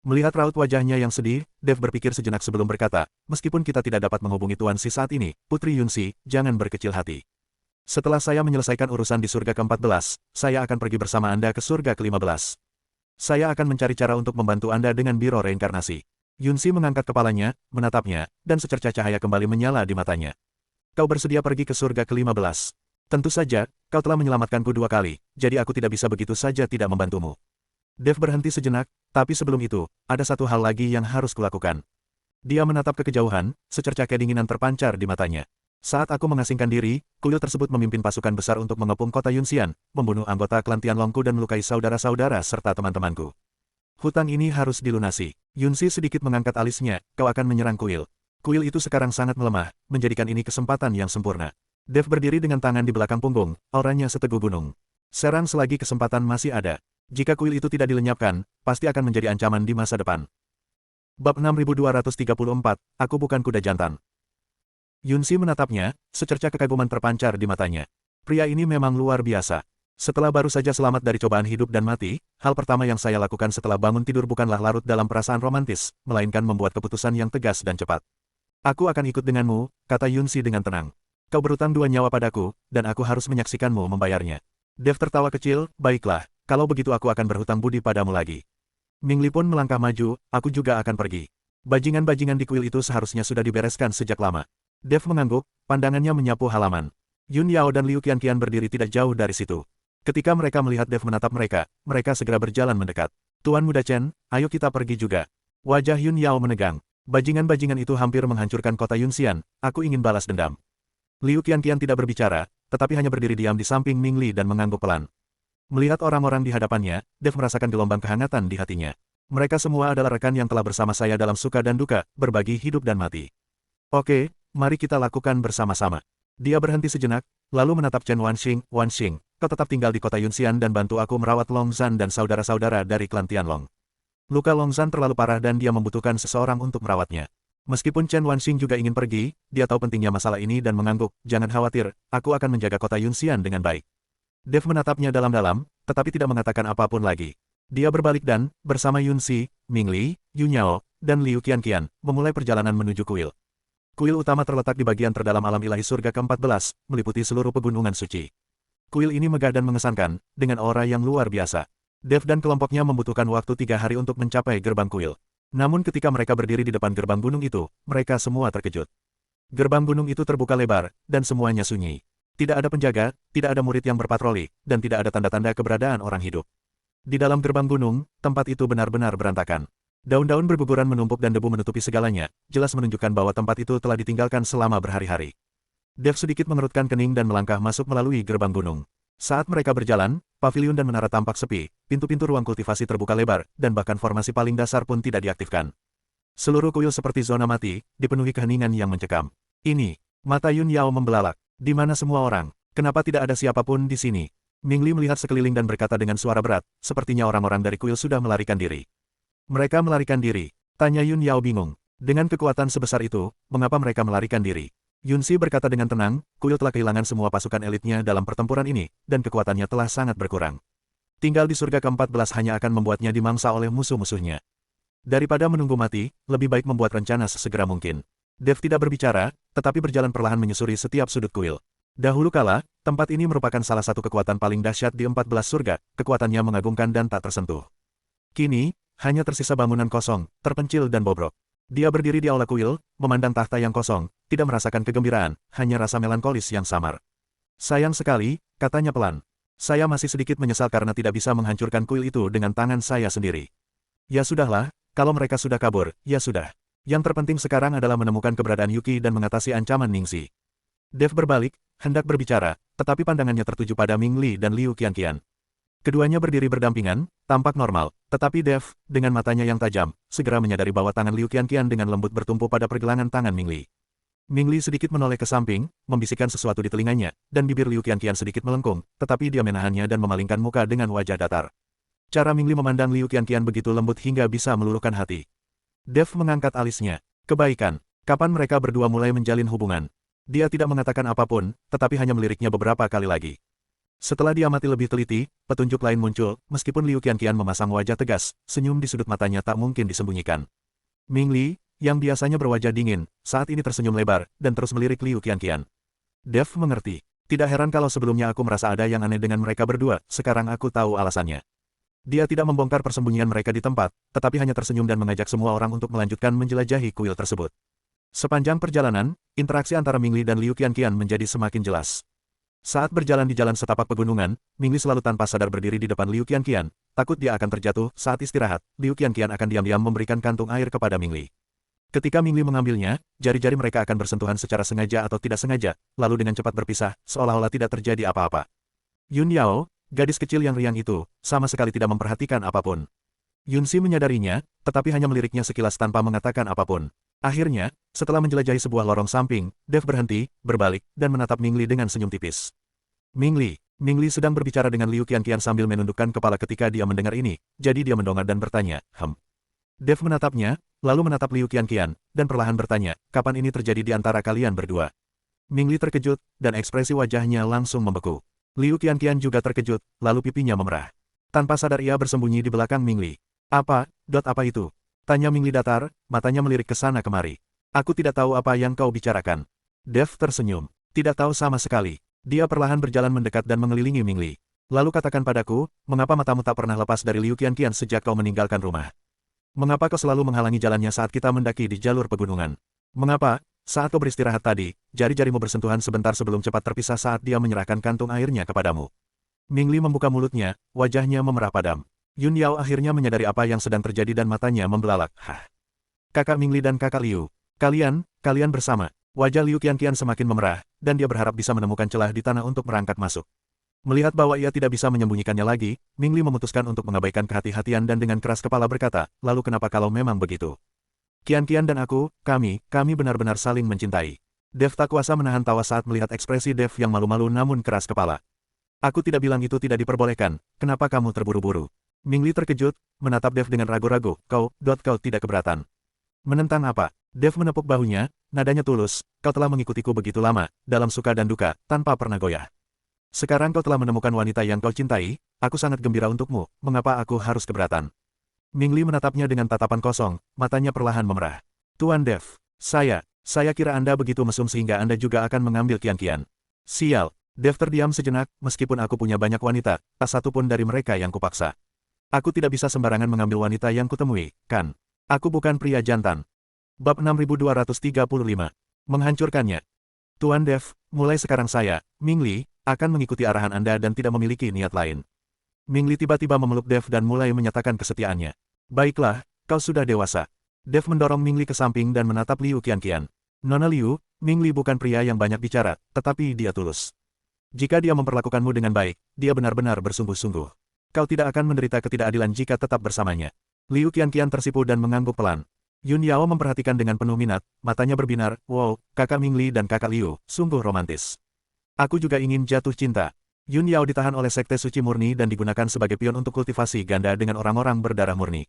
Melihat raut wajahnya yang sedih, Dev berpikir sejenak sebelum berkata, meskipun kita tidak dapat menghubungi Tuan Si saat ini, Putri Yunsi, jangan berkecil hati. Setelah saya menyelesaikan urusan di surga ke-14, saya akan pergi bersama Anda ke surga ke-15. Saya akan mencari cara untuk membantu Anda dengan biro reinkarnasi. Yunsi mengangkat kepalanya, menatapnya, dan secercah cahaya kembali menyala di matanya. Kau bersedia pergi ke surga ke-15? Tentu saja, kau telah menyelamatkanku 2 kali, jadi aku tidak bisa begitu saja tidak membantumu. Dev berhenti sejenak, tapi sebelum itu, ada satu hal lagi yang harus kulakukan. Dia menatap ke kejauhan, secercah kedinginan terpancar di matanya. Saat aku mengasingkan diri, kuil tersebut memimpin pasukan besar untuk mengepung kota Yunxian, membunuh anggota klan Tianlongku dan melukai saudara-saudara serta teman-temanku. Hutang ini harus dilunasi. Yunsi sedikit mengangkat alisnya, kau akan menyerang kuil. Kuil itu sekarang sangat melemah, menjadikan ini kesempatan yang sempurna. Dev berdiri dengan tangan di belakang punggung, auranya seteguh gunung. Serang selagi kesempatan masih ada. Jika kuil itu tidak dilenyapkan, pasti akan menjadi ancaman di masa depan. Bab 6234, Aku Bukan Kuda Jantan. Yunsi menatapnya, secercah kekaguman terpancar di matanya. Pria ini memang luar biasa. Setelah baru saja selamat dari cobaan hidup dan mati, hal pertama yang saya lakukan setelah bangun tidur bukanlah larut dalam perasaan romantis, melainkan membuat keputusan yang tegas dan cepat. Aku akan ikut denganmu, kata Yunsi dengan tenang. Kau berutang 2 nyawa padaku, dan aku harus menyaksikanmu membayarnya. Dev tertawa kecil, baiklah, kalau begitu aku akan berhutang budi padamu lagi. Mingli pun melangkah maju, aku juga akan pergi. Bajingan-bajingan di kuil itu seharusnya sudah dibereskan sejak lama. Dev mengangguk, pandangannya menyapu halaman. Yun Yao dan Liu Qianqian berdiri tidak jauh dari situ. Ketika mereka melihat Dev menatap mereka, mereka segera berjalan mendekat. Tuan Muda Chen, ayo kita pergi juga. Wajah Yun Yao menegang. Bajingan-bajingan itu hampir menghancurkan kota Yunxian, aku ingin balas dendam. Liu Qianqian tidak berbicara, tetapi hanya berdiri diam di samping Ming Li dan mengangguk pelan. Melihat orang-orang di hadapannya, Dev merasakan gelombang kehangatan di hatinya. Mereka semua adalah rekan yang telah bersama saya dalam suka dan duka, berbagi hidup dan mati. Oke, mari kita lakukan bersama-sama. Dia berhenti sejenak, lalu menatap Chen Wanxing, Wanxing. Kau tetap tinggal di kota Yunxian dan bantu aku merawat Long Zhan dan saudara-saudara dari klan Tianlong. Luka Long Zhan terlalu parah dan dia membutuhkan seseorang untuk merawatnya. Meskipun Chen Wanxing juga ingin pergi, dia tahu pentingnya masalah ini dan mengangguk, jangan khawatir, aku akan menjaga kota Yunxian dengan baik. Dev menatapnya dalam-dalam, tetapi tidak mengatakan apapun lagi. Dia berbalik dan, bersama Yunsi, Ming Li, Yu Nyao, dan Liu Qianqian, memulai perjalanan menuju kuil. Kuil utama terletak di bagian terdalam alam ilahi surga ke-14, meliputi seluruh pegunungan suci. Kuil ini megah dan mengesankan, dengan aura yang luar biasa. Dev dan kelompoknya membutuhkan waktu 3 hari untuk mencapai gerbang kuil. Namun ketika mereka berdiri di depan gerbang gunung itu, mereka semua terkejut. Gerbang gunung itu terbuka lebar, dan semuanya sunyi. Tidak ada penjaga, tidak ada murid yang berpatroli, dan tidak ada tanda-tanda keberadaan orang hidup. Di dalam gerbang gunung, tempat itu benar-benar berantakan. Daun-daun berguguran menumpuk dan debu menutupi segalanya, jelas menunjukkan bahwa tempat itu telah ditinggalkan selama berhari-hari. Dev sedikit mengerutkan kening dan melangkah masuk melalui gerbang gunung. Saat mereka berjalan, paviliun dan menara tampak sepi, pintu-pintu ruang kultivasi terbuka lebar, dan bahkan formasi paling dasar pun tidak diaktifkan. Seluruh kuil seperti zona mati, dipenuhi keheningan yang mencekam. Ini, mata Yun Yao membelalak. Di mana semua orang? Kenapa tidak ada siapapun di sini? Ming Li melihat sekeliling dan berkata dengan suara berat, sepertinya orang-orang dari kuil sudah melarikan diri. Mereka melarikan diri? Tanya Yun Yao bingung. Dengan kekuatan sebesar itu, mengapa mereka melarikan diri? Yunsi berkata dengan tenang, kuil telah kehilangan semua pasukan elitnya dalam pertempuran ini, dan kekuatannya telah sangat berkurang. Tinggal di surga ke-14 hanya akan membuatnya dimangsa oleh musuh-musuhnya. Daripada menunggu mati, lebih baik membuat rencana sesegera mungkin. Dev tidak berbicara, tetapi berjalan perlahan menyusuri setiap sudut kuil. Dahulu kala, tempat ini merupakan salah satu kekuatan paling dahsyat di 14 surga, kekuatannya mengagumkan dan tak tersentuh. Kini, hanya tersisa bangunan kosong, terpencil dan bobrok. Dia berdiri di aula kuil, memandang tahta yang kosong, tidak merasakan kegembiraan, hanya rasa melankolis yang samar. Sayang sekali, katanya pelan. Saya masih sedikit menyesal karena tidak bisa menghancurkan kuil itu dengan tangan saya sendiri. Ya sudahlah, kalau mereka sudah kabur, ya sudah. Yang terpenting sekarang adalah menemukan keberadaan Yuki dan mengatasi ancaman Ningxi. Dev berbalik, hendak berbicara, tetapi pandangannya tertuju pada Ming Li dan Liu Qianqian. Keduanya berdiri berdampingan, tampak normal, tetapi Dev, dengan matanya yang tajam, segera menyadari bahwa tangan Liu Qianqian dengan lembut bertumpu pada pergelangan tangan Ming Li. Ming Li sedikit menoleh ke samping, membisikkan sesuatu di telinganya, dan bibir Liu Qianqian sedikit melengkung, tetapi dia menahannya dan memalingkan muka dengan wajah datar. Cara Ming Li memandang Liu Qianqian begitu lembut hingga bisa meluluhkan hati. Dev mengangkat alisnya. Kebaikan. Kapan mereka berdua mulai menjalin hubungan? Dia tidak mengatakan apapun, tetapi hanya meliriknya beberapa kali lagi. Setelah diamati lebih teliti, petunjuk lain muncul, meskipun Liu Qianqian memasang wajah tegas, senyum di sudut matanya tak mungkin disembunyikan. Ming Li, yang biasanya berwajah dingin, saat ini tersenyum lebar, dan terus melirik Liu Qianqian. Dev mengerti. Tidak heran kalau sebelumnya aku merasa ada yang aneh dengan mereka berdua, sekarang aku tahu alasannya. Dia tidak membongkar persembunyian mereka di tempat, tetapi hanya tersenyum dan mengajak semua orang untuk melanjutkan menjelajahi kuil tersebut. Sepanjang perjalanan, interaksi antara Ming Li dan Liu Qianqian menjadi semakin jelas. Saat berjalan di jalan setapak pegunungan, Ming Li selalu tanpa sadar berdiri di depan Liu Qianqian, takut dia akan terjatuh. Saat istirahat, Liu Qianqian akan diam-diam memberikan kantung air kepada Ming Li. Ketika Ming Li mengambilnya, jari-jari mereka akan bersentuhan secara sengaja atau tidak sengaja, lalu dengan cepat berpisah, seolah-olah tidak terjadi apa-apa. Yun Yao, gadis kecil yang riang itu, sama sekali tidak memperhatikan apapun. Yunxi menyadarinya, tetapi hanya meliriknya sekilas tanpa mengatakan apapun. Akhirnya, setelah menjelajahi sebuah lorong samping, Dev berhenti, berbalik, dan menatap Ming Li dengan senyum tipis. Ming Li sedang berbicara dengan Liu Qianqian sambil menundukkan kepala ketika dia mendengar ini, jadi dia mendongak dan bertanya, Dev menatapnya, lalu menatap Liu Qianqian, dan perlahan bertanya, kapan ini terjadi di antara kalian berdua? Ming Li terkejut, dan ekspresi wajahnya langsung membeku. Liu Qianqian juga terkejut, lalu pipinya memerah. Tanpa sadar ia bersembunyi di belakang Ming Li. Apa itu? Tanya Ming Li datar, matanya melirik ke sana kemari. Aku tidak tahu apa yang kau bicarakan. Dev tersenyum. Tidak tahu sama sekali. Dia perlahan berjalan mendekat dan mengelilingi Ming Li. Lalu katakan padaku, mengapa matamu tak pernah lepas dari Liu Qianqian sejak kau meninggalkan rumah? Mengapa kau selalu menghalangi jalannya saat kita mendaki di jalur pegunungan? Mengapa, saat kau beristirahat tadi, jari-jarimu bersentuhan sebentar sebelum cepat terpisah saat dia menyerahkan kantung airnya kepadamu? Ming Li membuka mulutnya, wajahnya memerah padam. Yun Yao akhirnya menyadari apa yang sedang terjadi dan matanya membelalak. Kakak Ming Li dan kakak Liu. Kalian bersama. Wajah Liu Qianqian semakin memerah, dan dia berharap bisa menemukan celah di tanah untuk merangkak masuk. Melihat bahwa ia tidak bisa menyembunyikannya lagi, Ming Li memutuskan untuk mengabaikan kehati-hatian dan dengan keras kepala berkata, lalu kenapa kalau memang begitu? Qianqian dan aku, kami benar-benar saling mencintai. Dev tak kuasa menahan tawa saat melihat ekspresi Dev yang malu-malu namun keras kepala. Aku tidak bilang itu tidak diperbolehkan, kenapa kamu terburu-buru? Ming Li terkejut, menatap Dev dengan ragu-ragu, kau tidak keberatan. Menentang apa? Dev menepuk bahunya, nadanya tulus, kau telah mengikutiku begitu lama, dalam suka dan duka, tanpa pernah goyah. Sekarang kau telah menemukan wanita yang kau cintai, aku sangat gembira untukmu, mengapa aku harus keberatan? Ming Li menatapnya dengan tatapan kosong, matanya perlahan memerah. Tuan Dev, saya kira Anda begitu mesum sehingga Anda juga akan mengambil Qianqian. Sial, Dev terdiam sejenak, meskipun aku punya banyak wanita, tak satu pun dari mereka yang kupaksa. Aku tidak bisa sembarangan mengambil wanita yang kutemui, kan? Aku bukan pria jantan. Bab 6235. Menghancurkannya. Tuan Dev, mulai sekarang saya, Ming Li, akan mengikuti arahan Anda dan tidak memiliki niat lain. Ming Li tiba-tiba memeluk Dev dan mulai menyatakan kesetiaannya. Baiklah, kau sudah dewasa. Dev mendorong Ming Li ke samping dan menatap Liu Qianqian. Nona Liu, Ming Li bukan pria yang banyak bicara, tetapi dia tulus. Jika dia memperlakukanmu dengan baik, dia benar-benar bersungguh-sungguh. Kau tidak akan menderita ketidakadilan jika tetap bersamanya. Liu Qianqian tersipu dan mengangguk pelan. Yun Yao memperhatikan dengan penuh minat, matanya berbinar, wow, kakak Ming Li dan kakak Liu, sungguh romantis. Aku juga ingin jatuh cinta. Yun Yao ditahan oleh Sekte Suci Murni dan digunakan sebagai pion untuk kultivasi ganda dengan orang-orang berdarah murni.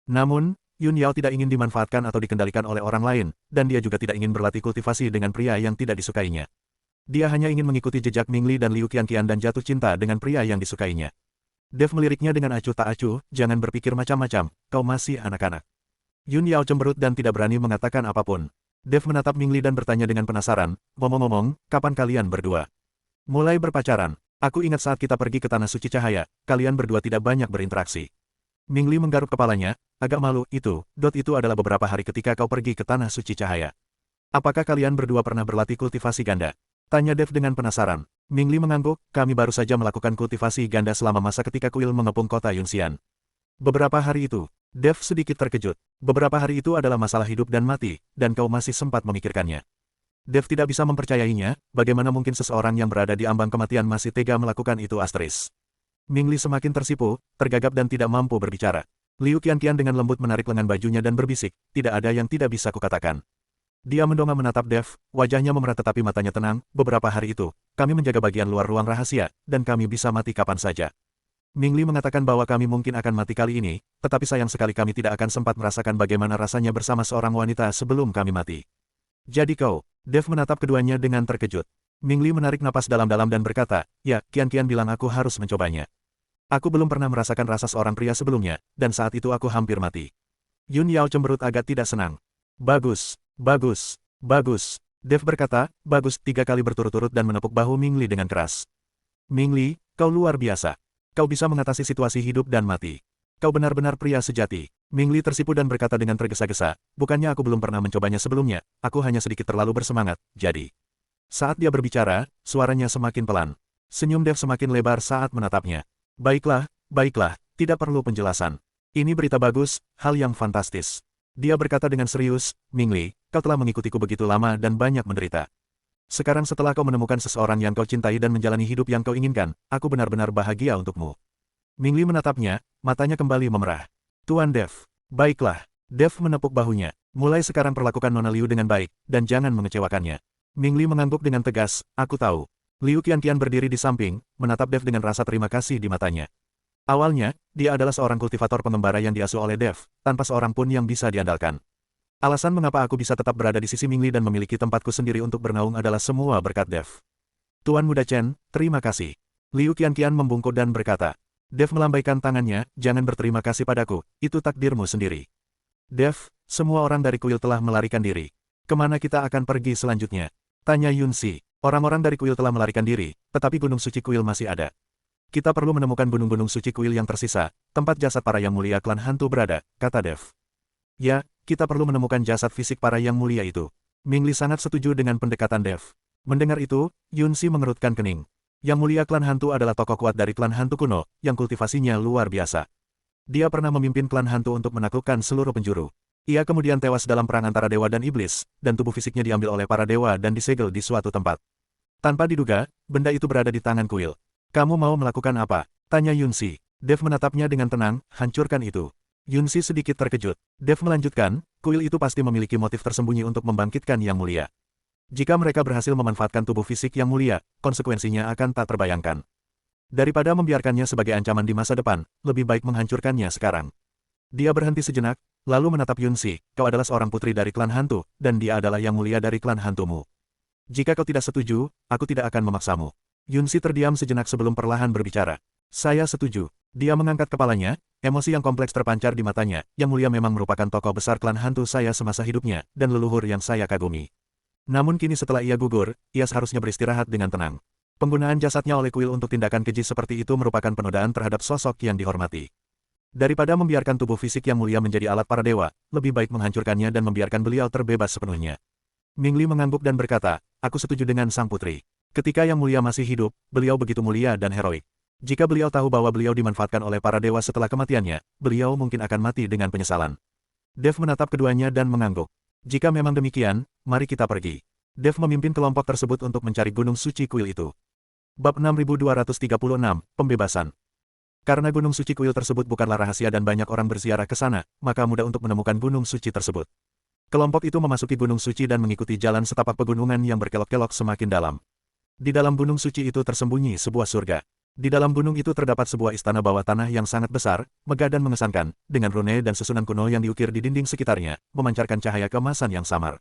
Namun, Yun Yao tidak ingin dimanfaatkan atau dikendalikan oleh orang lain, dan dia juga tidak ingin berlatih kultivasi dengan pria yang tidak disukainya. Dia hanya ingin mengikuti jejak Ming Li dan Liu Qianqian dan jatuh cinta dengan pria yang disukainya. Dev meliriknya dengan acuh tak acuh, jangan berpikir macam-macam, kau masih anak-anak. Yun Yao cemberut dan tidak berani mengatakan apapun. Dev menatap Mingli dan bertanya dengan penasaran, ngomong-ngomong, kapan kalian berdua mulai berpacaran? Aku ingat saat kita pergi ke Tanah Suci Cahaya, kalian berdua tidak banyak berinteraksi. Mingli menggaruk kepalanya, agak malu, itu adalah beberapa hari ketika kau pergi ke Tanah Suci Cahaya. Apakah kalian berdua pernah berlatih kultivasi ganda? Tanya Dev dengan penasaran. Mingli mengangguk, kami baru saja melakukan kultivasi ganda selama masa ketika kuil mengepung kota Yunxian. Beberapa hari itu, Dev sedikit terkejut. Beberapa hari itu adalah masalah hidup dan mati, dan kau masih sempat memikirkannya. Dev tidak bisa mempercayainya, bagaimana mungkin seseorang yang berada di ambang kematian masih tega melakukan itu asteris. Mingli semakin tersipu, tergagap dan tidak mampu berbicara. Liu Qianqian dengan lembut menarik lengan bajunya dan berbisik, tidak ada yang tidak bisa kukatakan. Dia mendongak menatap Dev, wajahnya memerah tetapi matanya tenang, beberapa hari itu, kami menjaga bagian luar ruang rahasia, dan kami bisa mati kapan saja. Mingli mengatakan bahwa kami mungkin akan mati kali ini, tetapi sayang sekali kami tidak akan sempat merasakan bagaimana rasanya bersama seorang wanita sebelum kami mati. Jadi kau, Dev menatap keduanya dengan terkejut. Mingli menarik napas dalam-dalam dan berkata, ya, Qianqian bilang aku harus mencobanya. Aku belum pernah merasakan rasa seorang pria sebelumnya, dan saat itu aku hampir mati. Yun Yao cemberut agak tidak senang. Bagus, bagus, bagus. Dev berkata, bagus 3 kali berturut-turut dan menepuk bahu Mingli dengan keras. Mingli, kau luar biasa. Kau bisa mengatasi situasi hidup dan mati. Kau benar-benar pria sejati. Mingli tersipu dan berkata dengan tergesa-gesa, bukannya aku belum pernah mencobanya sebelumnya, aku hanya sedikit terlalu bersemangat, jadi. Saat dia berbicara, suaranya semakin pelan. Senyum Dev semakin lebar saat menatapnya. Baiklah, tidak perlu penjelasan. Ini berita bagus, hal yang fantastis. Dia berkata dengan serius, Mingli, kau telah mengikutiku begitu lama dan banyak menderita. Sekarang setelah kau menemukan seseorang yang kau cintai dan menjalani hidup yang kau inginkan, aku benar-benar bahagia untukmu. Mingli menatapnya, matanya kembali memerah. Tuan Dev. Baiklah. Dev menepuk bahunya. Mulai sekarang perlakukan Nona Liu dengan baik, dan jangan mengecewakannya. Mingli mengangguk dengan tegas, aku tahu. Liu Qianqian berdiri di samping, menatap Dev dengan rasa terima kasih di matanya. Awalnya, dia adalah seorang kultivator pengembara yang diasuh oleh Dev, tanpa seorang pun yang bisa diandalkan. Alasan mengapa aku bisa tetap berada di sisi Mingli dan memiliki tempatku sendiri untuk bernaung adalah semua berkat Dev. Tuan Muda Chen, terima kasih. Liu Qianqian membungkuk dan berkata. Dev melambaikan tangannya, jangan berterima kasih padaku, itu takdirmu sendiri. Dev, semua orang dari kuil telah melarikan diri. Kemana kita akan pergi selanjutnya? Tanya Yunxi. Orang-orang dari kuil telah melarikan diri, tetapi gunung suci kuil masih ada. Kita perlu menemukan gunung-gunung suci kuil yang tersisa, tempat jasad para yang mulia klan hantu berada, kata Dev. Ya, kita perlu menemukan jasad fisik para yang mulia itu. Mingli sangat setuju dengan pendekatan Dev. Mendengar itu, Yunxi mengerutkan kening. Yang mulia klan hantu adalah tokoh kuat dari klan hantu kuno, yang kultivasinya luar biasa. Dia pernah memimpin klan hantu untuk menaklukkan seluruh penjuru. Ia kemudian tewas dalam perang antara dewa dan iblis, dan tubuh fisiknya diambil oleh para dewa dan disegel di suatu tempat. Tanpa diduga, benda itu berada di tangan kuil. Kamu mau melakukan apa? Tanya Yunxi. Dev menatapnya dengan tenang, hancurkan itu. Yunxi sedikit terkejut. Dev melanjutkan, kuil itu pasti memiliki motif tersembunyi untuk membangkitkan yang mulia. Jika mereka berhasil memanfaatkan tubuh fisik yang mulia, konsekuensinya akan tak terbayangkan. Daripada membiarkannya sebagai ancaman di masa depan, lebih baik menghancurkannya sekarang. Dia berhenti sejenak, lalu menatap Yunxi, kau adalah seorang putri dari klan hantu, dan dia adalah yang mulia dari klan hantumu. Jika kau tidak setuju, aku tidak akan memaksamu. Yunxi terdiam sejenak sebelum perlahan berbicara. Saya setuju. Dia mengangkat kepalanya, emosi yang kompleks terpancar di matanya, yang mulia memang merupakan tokoh besar klan hantu saya semasa hidupnya, dan leluhur yang saya kagumi. Namun kini setelah ia gugur, ia seharusnya beristirahat dengan tenang. Penggunaan jasadnya oleh kuil untuk tindakan keji seperti itu merupakan penodaan terhadap sosok yang dihormati. Daripada membiarkan tubuh fisik yang mulia menjadi alat para dewa, lebih baik menghancurkannya dan membiarkan beliau terbebas sepenuhnya. Mingli mengangguk dan berkata, aku setuju dengan sang putri. Ketika yang mulia masih hidup, beliau begitu mulia dan heroik. Jika beliau tahu bahwa beliau dimanfaatkan oleh para dewa setelah kematiannya, beliau mungkin akan mati dengan penyesalan. Dev menatap keduanya dan mengangguk. Jika memang demikian, mari kita pergi. Dev memimpin kelompok tersebut untuk mencari gunung suci kuil itu. Bab 6236, Pembebasan. Karena gunung suci kuil tersebut bukanlah rahasia dan banyak orang berziarah ke sana, maka mudah untuk menemukan gunung suci tersebut. Kelompok itu memasuki gunung suci dan mengikuti jalan setapak pegunungan yang berkelok-kelok semakin dalam. Di dalam gunung suci itu tersembunyi sebuah surga. Di dalam gunung itu terdapat sebuah istana bawah tanah yang sangat besar, megah dan mengesankan, dengan rune dan susunan kuno yang diukir di dinding sekitarnya, memancarkan cahaya keemasan yang samar.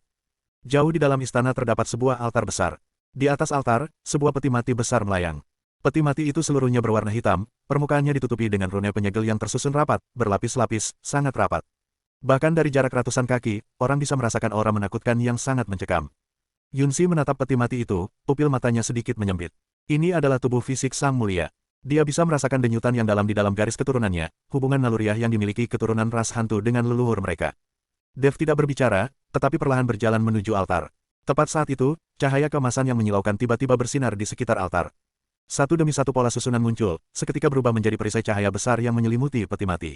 Jauh di dalam istana terdapat sebuah altar besar. Di atas altar, sebuah peti mati besar melayang. Peti mati itu seluruhnya berwarna hitam, permukaannya ditutupi dengan rune penyegel yang tersusun rapat, berlapis-lapis, sangat rapat. Bahkan dari jarak ratusan kaki, orang bisa merasakan aura menakutkan yang sangat mencekam. Yunsi menatap peti mati itu, pupil matanya sedikit menyempit. Ini adalah tubuh fisik Sang Mulia. Dia bisa merasakan denyutan yang dalam di dalam garis keturunannya, hubungan naluriah yang dimiliki keturunan ras hantu dengan leluhur mereka. Dev tidak berbicara, tetapi perlahan berjalan menuju altar. Tepat saat itu, cahaya keemasan yang menyilaukan tiba-tiba bersinar di sekitar altar. Satu demi satu pola susunan muncul, seketika berubah menjadi perisai cahaya besar yang menyelimuti peti mati.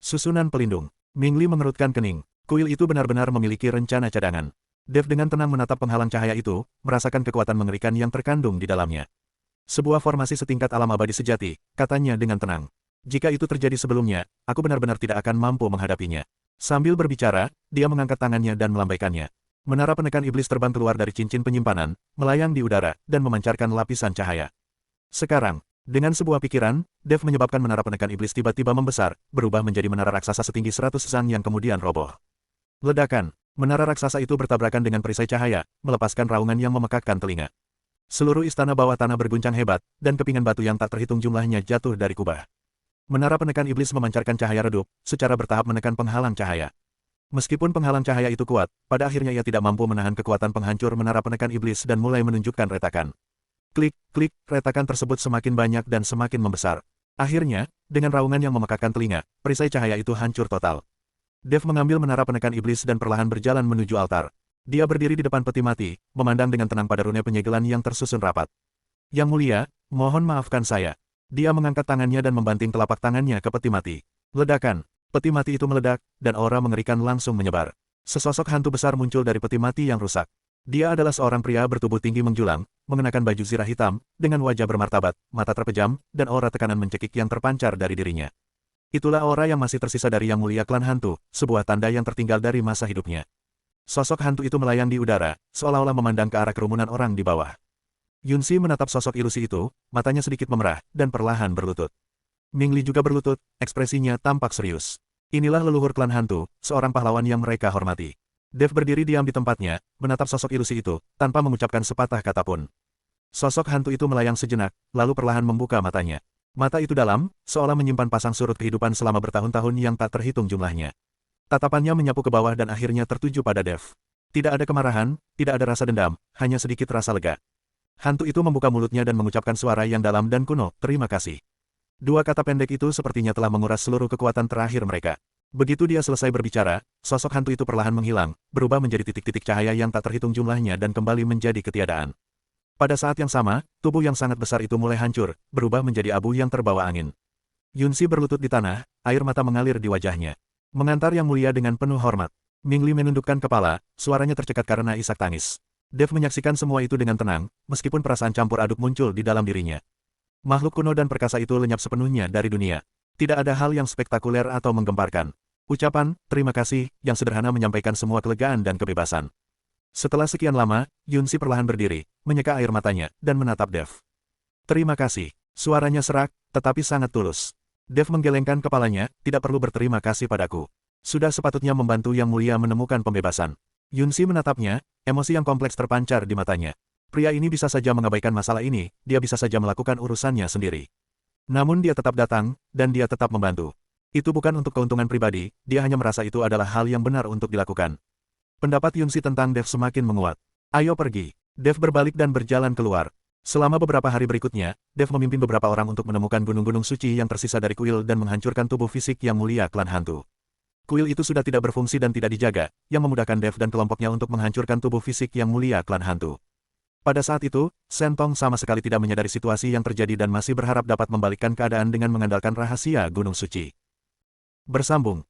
Susunan pelindung. Mingli mengerutkan kening. Kuil itu benar-benar memiliki rencana cadangan. Dev dengan tenang menatap penghalang cahaya itu, merasakan kekuatan mengerikan yang terkandung di dalamnya. Sebuah formasi setingkat alam abadi sejati, katanya dengan tenang. Jika itu terjadi sebelumnya, aku benar-benar tidak akan mampu menghadapinya. Sambil berbicara, dia mengangkat tangannya dan melambaikannya. Menara penekan iblis terbang keluar dari cincin penyimpanan, melayang di udara, dan memancarkan lapisan cahaya. Sekarang, dengan sebuah pikiran, Dev menyebabkan menara penekan iblis tiba-tiba membesar, berubah menjadi menara raksasa setinggi 100 sang yang kemudian roboh. Ledakan. Menara raksasa itu bertabrakan dengan perisai cahaya, melepaskan raungan yang memekakkan telinga. Seluruh istana bawah tanah berguncang hebat, dan kepingan batu yang tak terhitung jumlahnya jatuh dari kubah. Menara penekan iblis memancarkan cahaya redup, secara bertahap menekan penghalang cahaya. Meskipun penghalang cahaya itu kuat, pada akhirnya ia tidak mampu menahan kekuatan penghancur menara penekan iblis dan mulai menunjukkan retakan. Klik, klik, retakan tersebut semakin banyak dan semakin membesar. Akhirnya, dengan raungan yang memekakkan telinga, perisai cahaya itu hancur total. Dev mengambil menara penekan iblis dan perlahan berjalan menuju altar. Dia berdiri di depan peti mati, memandang dengan tenang pada rune penyegelan yang tersusun rapat. Yang mulia, mohon maafkan saya. Dia mengangkat tangannya dan membanting telapak tangannya ke peti mati. Ledakan. Peti mati itu meledak, dan aura mengerikan langsung menyebar. Sesosok hantu besar muncul dari peti mati yang rusak. Dia adalah seorang pria bertubuh tinggi menjulang, mengenakan baju zirah hitam, dengan wajah bermartabat, mata terpejam, dan aura tekanan mencekik yang terpancar dari dirinya. Itulah aura yang masih tersisa dari Yang Mulia Klan Hantu, sebuah tanda yang tertinggal dari masa hidupnya. Sosok hantu itu melayang di udara, seolah-olah memandang ke arah kerumunan orang di bawah. Yunsi menatap sosok ilusi itu, matanya sedikit memerah, dan perlahan berlutut. Mingli juga berlutut, ekspresinya tampak serius. Inilah leluhur klan hantu, seorang pahlawan yang mereka hormati. Dev berdiri diam di tempatnya, menatap sosok ilusi itu, tanpa mengucapkan sepatah kata pun. Sosok hantu itu melayang sejenak, lalu perlahan membuka matanya. Mata itu dalam, seolah menyimpan pasang surut kehidupan selama bertahun-tahun yang tak terhitung jumlahnya. Tatapannya menyapu ke bawah dan akhirnya tertuju pada Dev. Tidak ada kemarahan, tidak ada rasa dendam, hanya sedikit rasa lega. Hantu itu membuka mulutnya dan mengucapkan suara yang dalam dan kuno, terima kasih. Dua kata pendek itu sepertinya telah menguras seluruh kekuatan terakhir mereka. Begitu dia selesai berbicara, sosok hantu itu perlahan menghilang, berubah menjadi titik-titik cahaya yang tak terhitung jumlahnya dan kembali menjadi ketiadaan. Pada saat yang sama, tubuh yang sangat besar itu mulai hancur, berubah menjadi abu yang terbawa angin. Yunsi berlutut di tanah, air mata mengalir di wajahnya. Mengantar Yang Mulia dengan penuh hormat. Mingli menundukkan kepala, suaranya tercekat karena isak tangis. Dev menyaksikan semua itu dengan tenang, meskipun perasaan campur aduk muncul di dalam dirinya. Makhluk kuno dan perkasa itu lenyap sepenuhnya dari dunia. Tidak ada hal yang spektakuler atau menggemparkan. Ucapan, terima kasih, yang sederhana menyampaikan semua kelegaan dan kebebasan. Setelah sekian lama, Yunsi perlahan berdiri, menyeka air matanya, dan menatap Dev. Terima kasih. Suaranya serak, tetapi sangat tulus. Dev menggelengkan kepalanya, tidak perlu berterima kasih padaku. Sudah sepatutnya membantu Yang Mulia menemukan pembebasan. Yunsi menatapnya, emosi yang kompleks terpancar di matanya. Pria ini bisa saja mengabaikan masalah ini, dia bisa saja melakukan urusannya sendiri. Namun dia tetap datang, dan dia tetap membantu. Itu bukan untuk keuntungan pribadi, dia hanya merasa itu adalah hal yang benar untuk dilakukan. Pendapat Yunsi tentang Dev semakin menguat. Ayo pergi. Dev berbalik dan berjalan keluar. Selama beberapa hari berikutnya, Dev memimpin beberapa orang untuk menemukan gunung-gunung suci yang tersisa dari kuil dan menghancurkan tubuh fisik Yang Mulia Klan Hantu. Kuil itu sudah tidak berfungsi dan tidak dijaga, yang memudahkan Dev dan kelompoknya untuk menghancurkan tubuh fisik Yang Mulia Klan Hantu. Pada saat itu, Sentong sama sekali tidak menyadari situasi yang terjadi dan masih berharap dapat membalikkan keadaan dengan mengandalkan rahasia Gunung Suci. Bersambung.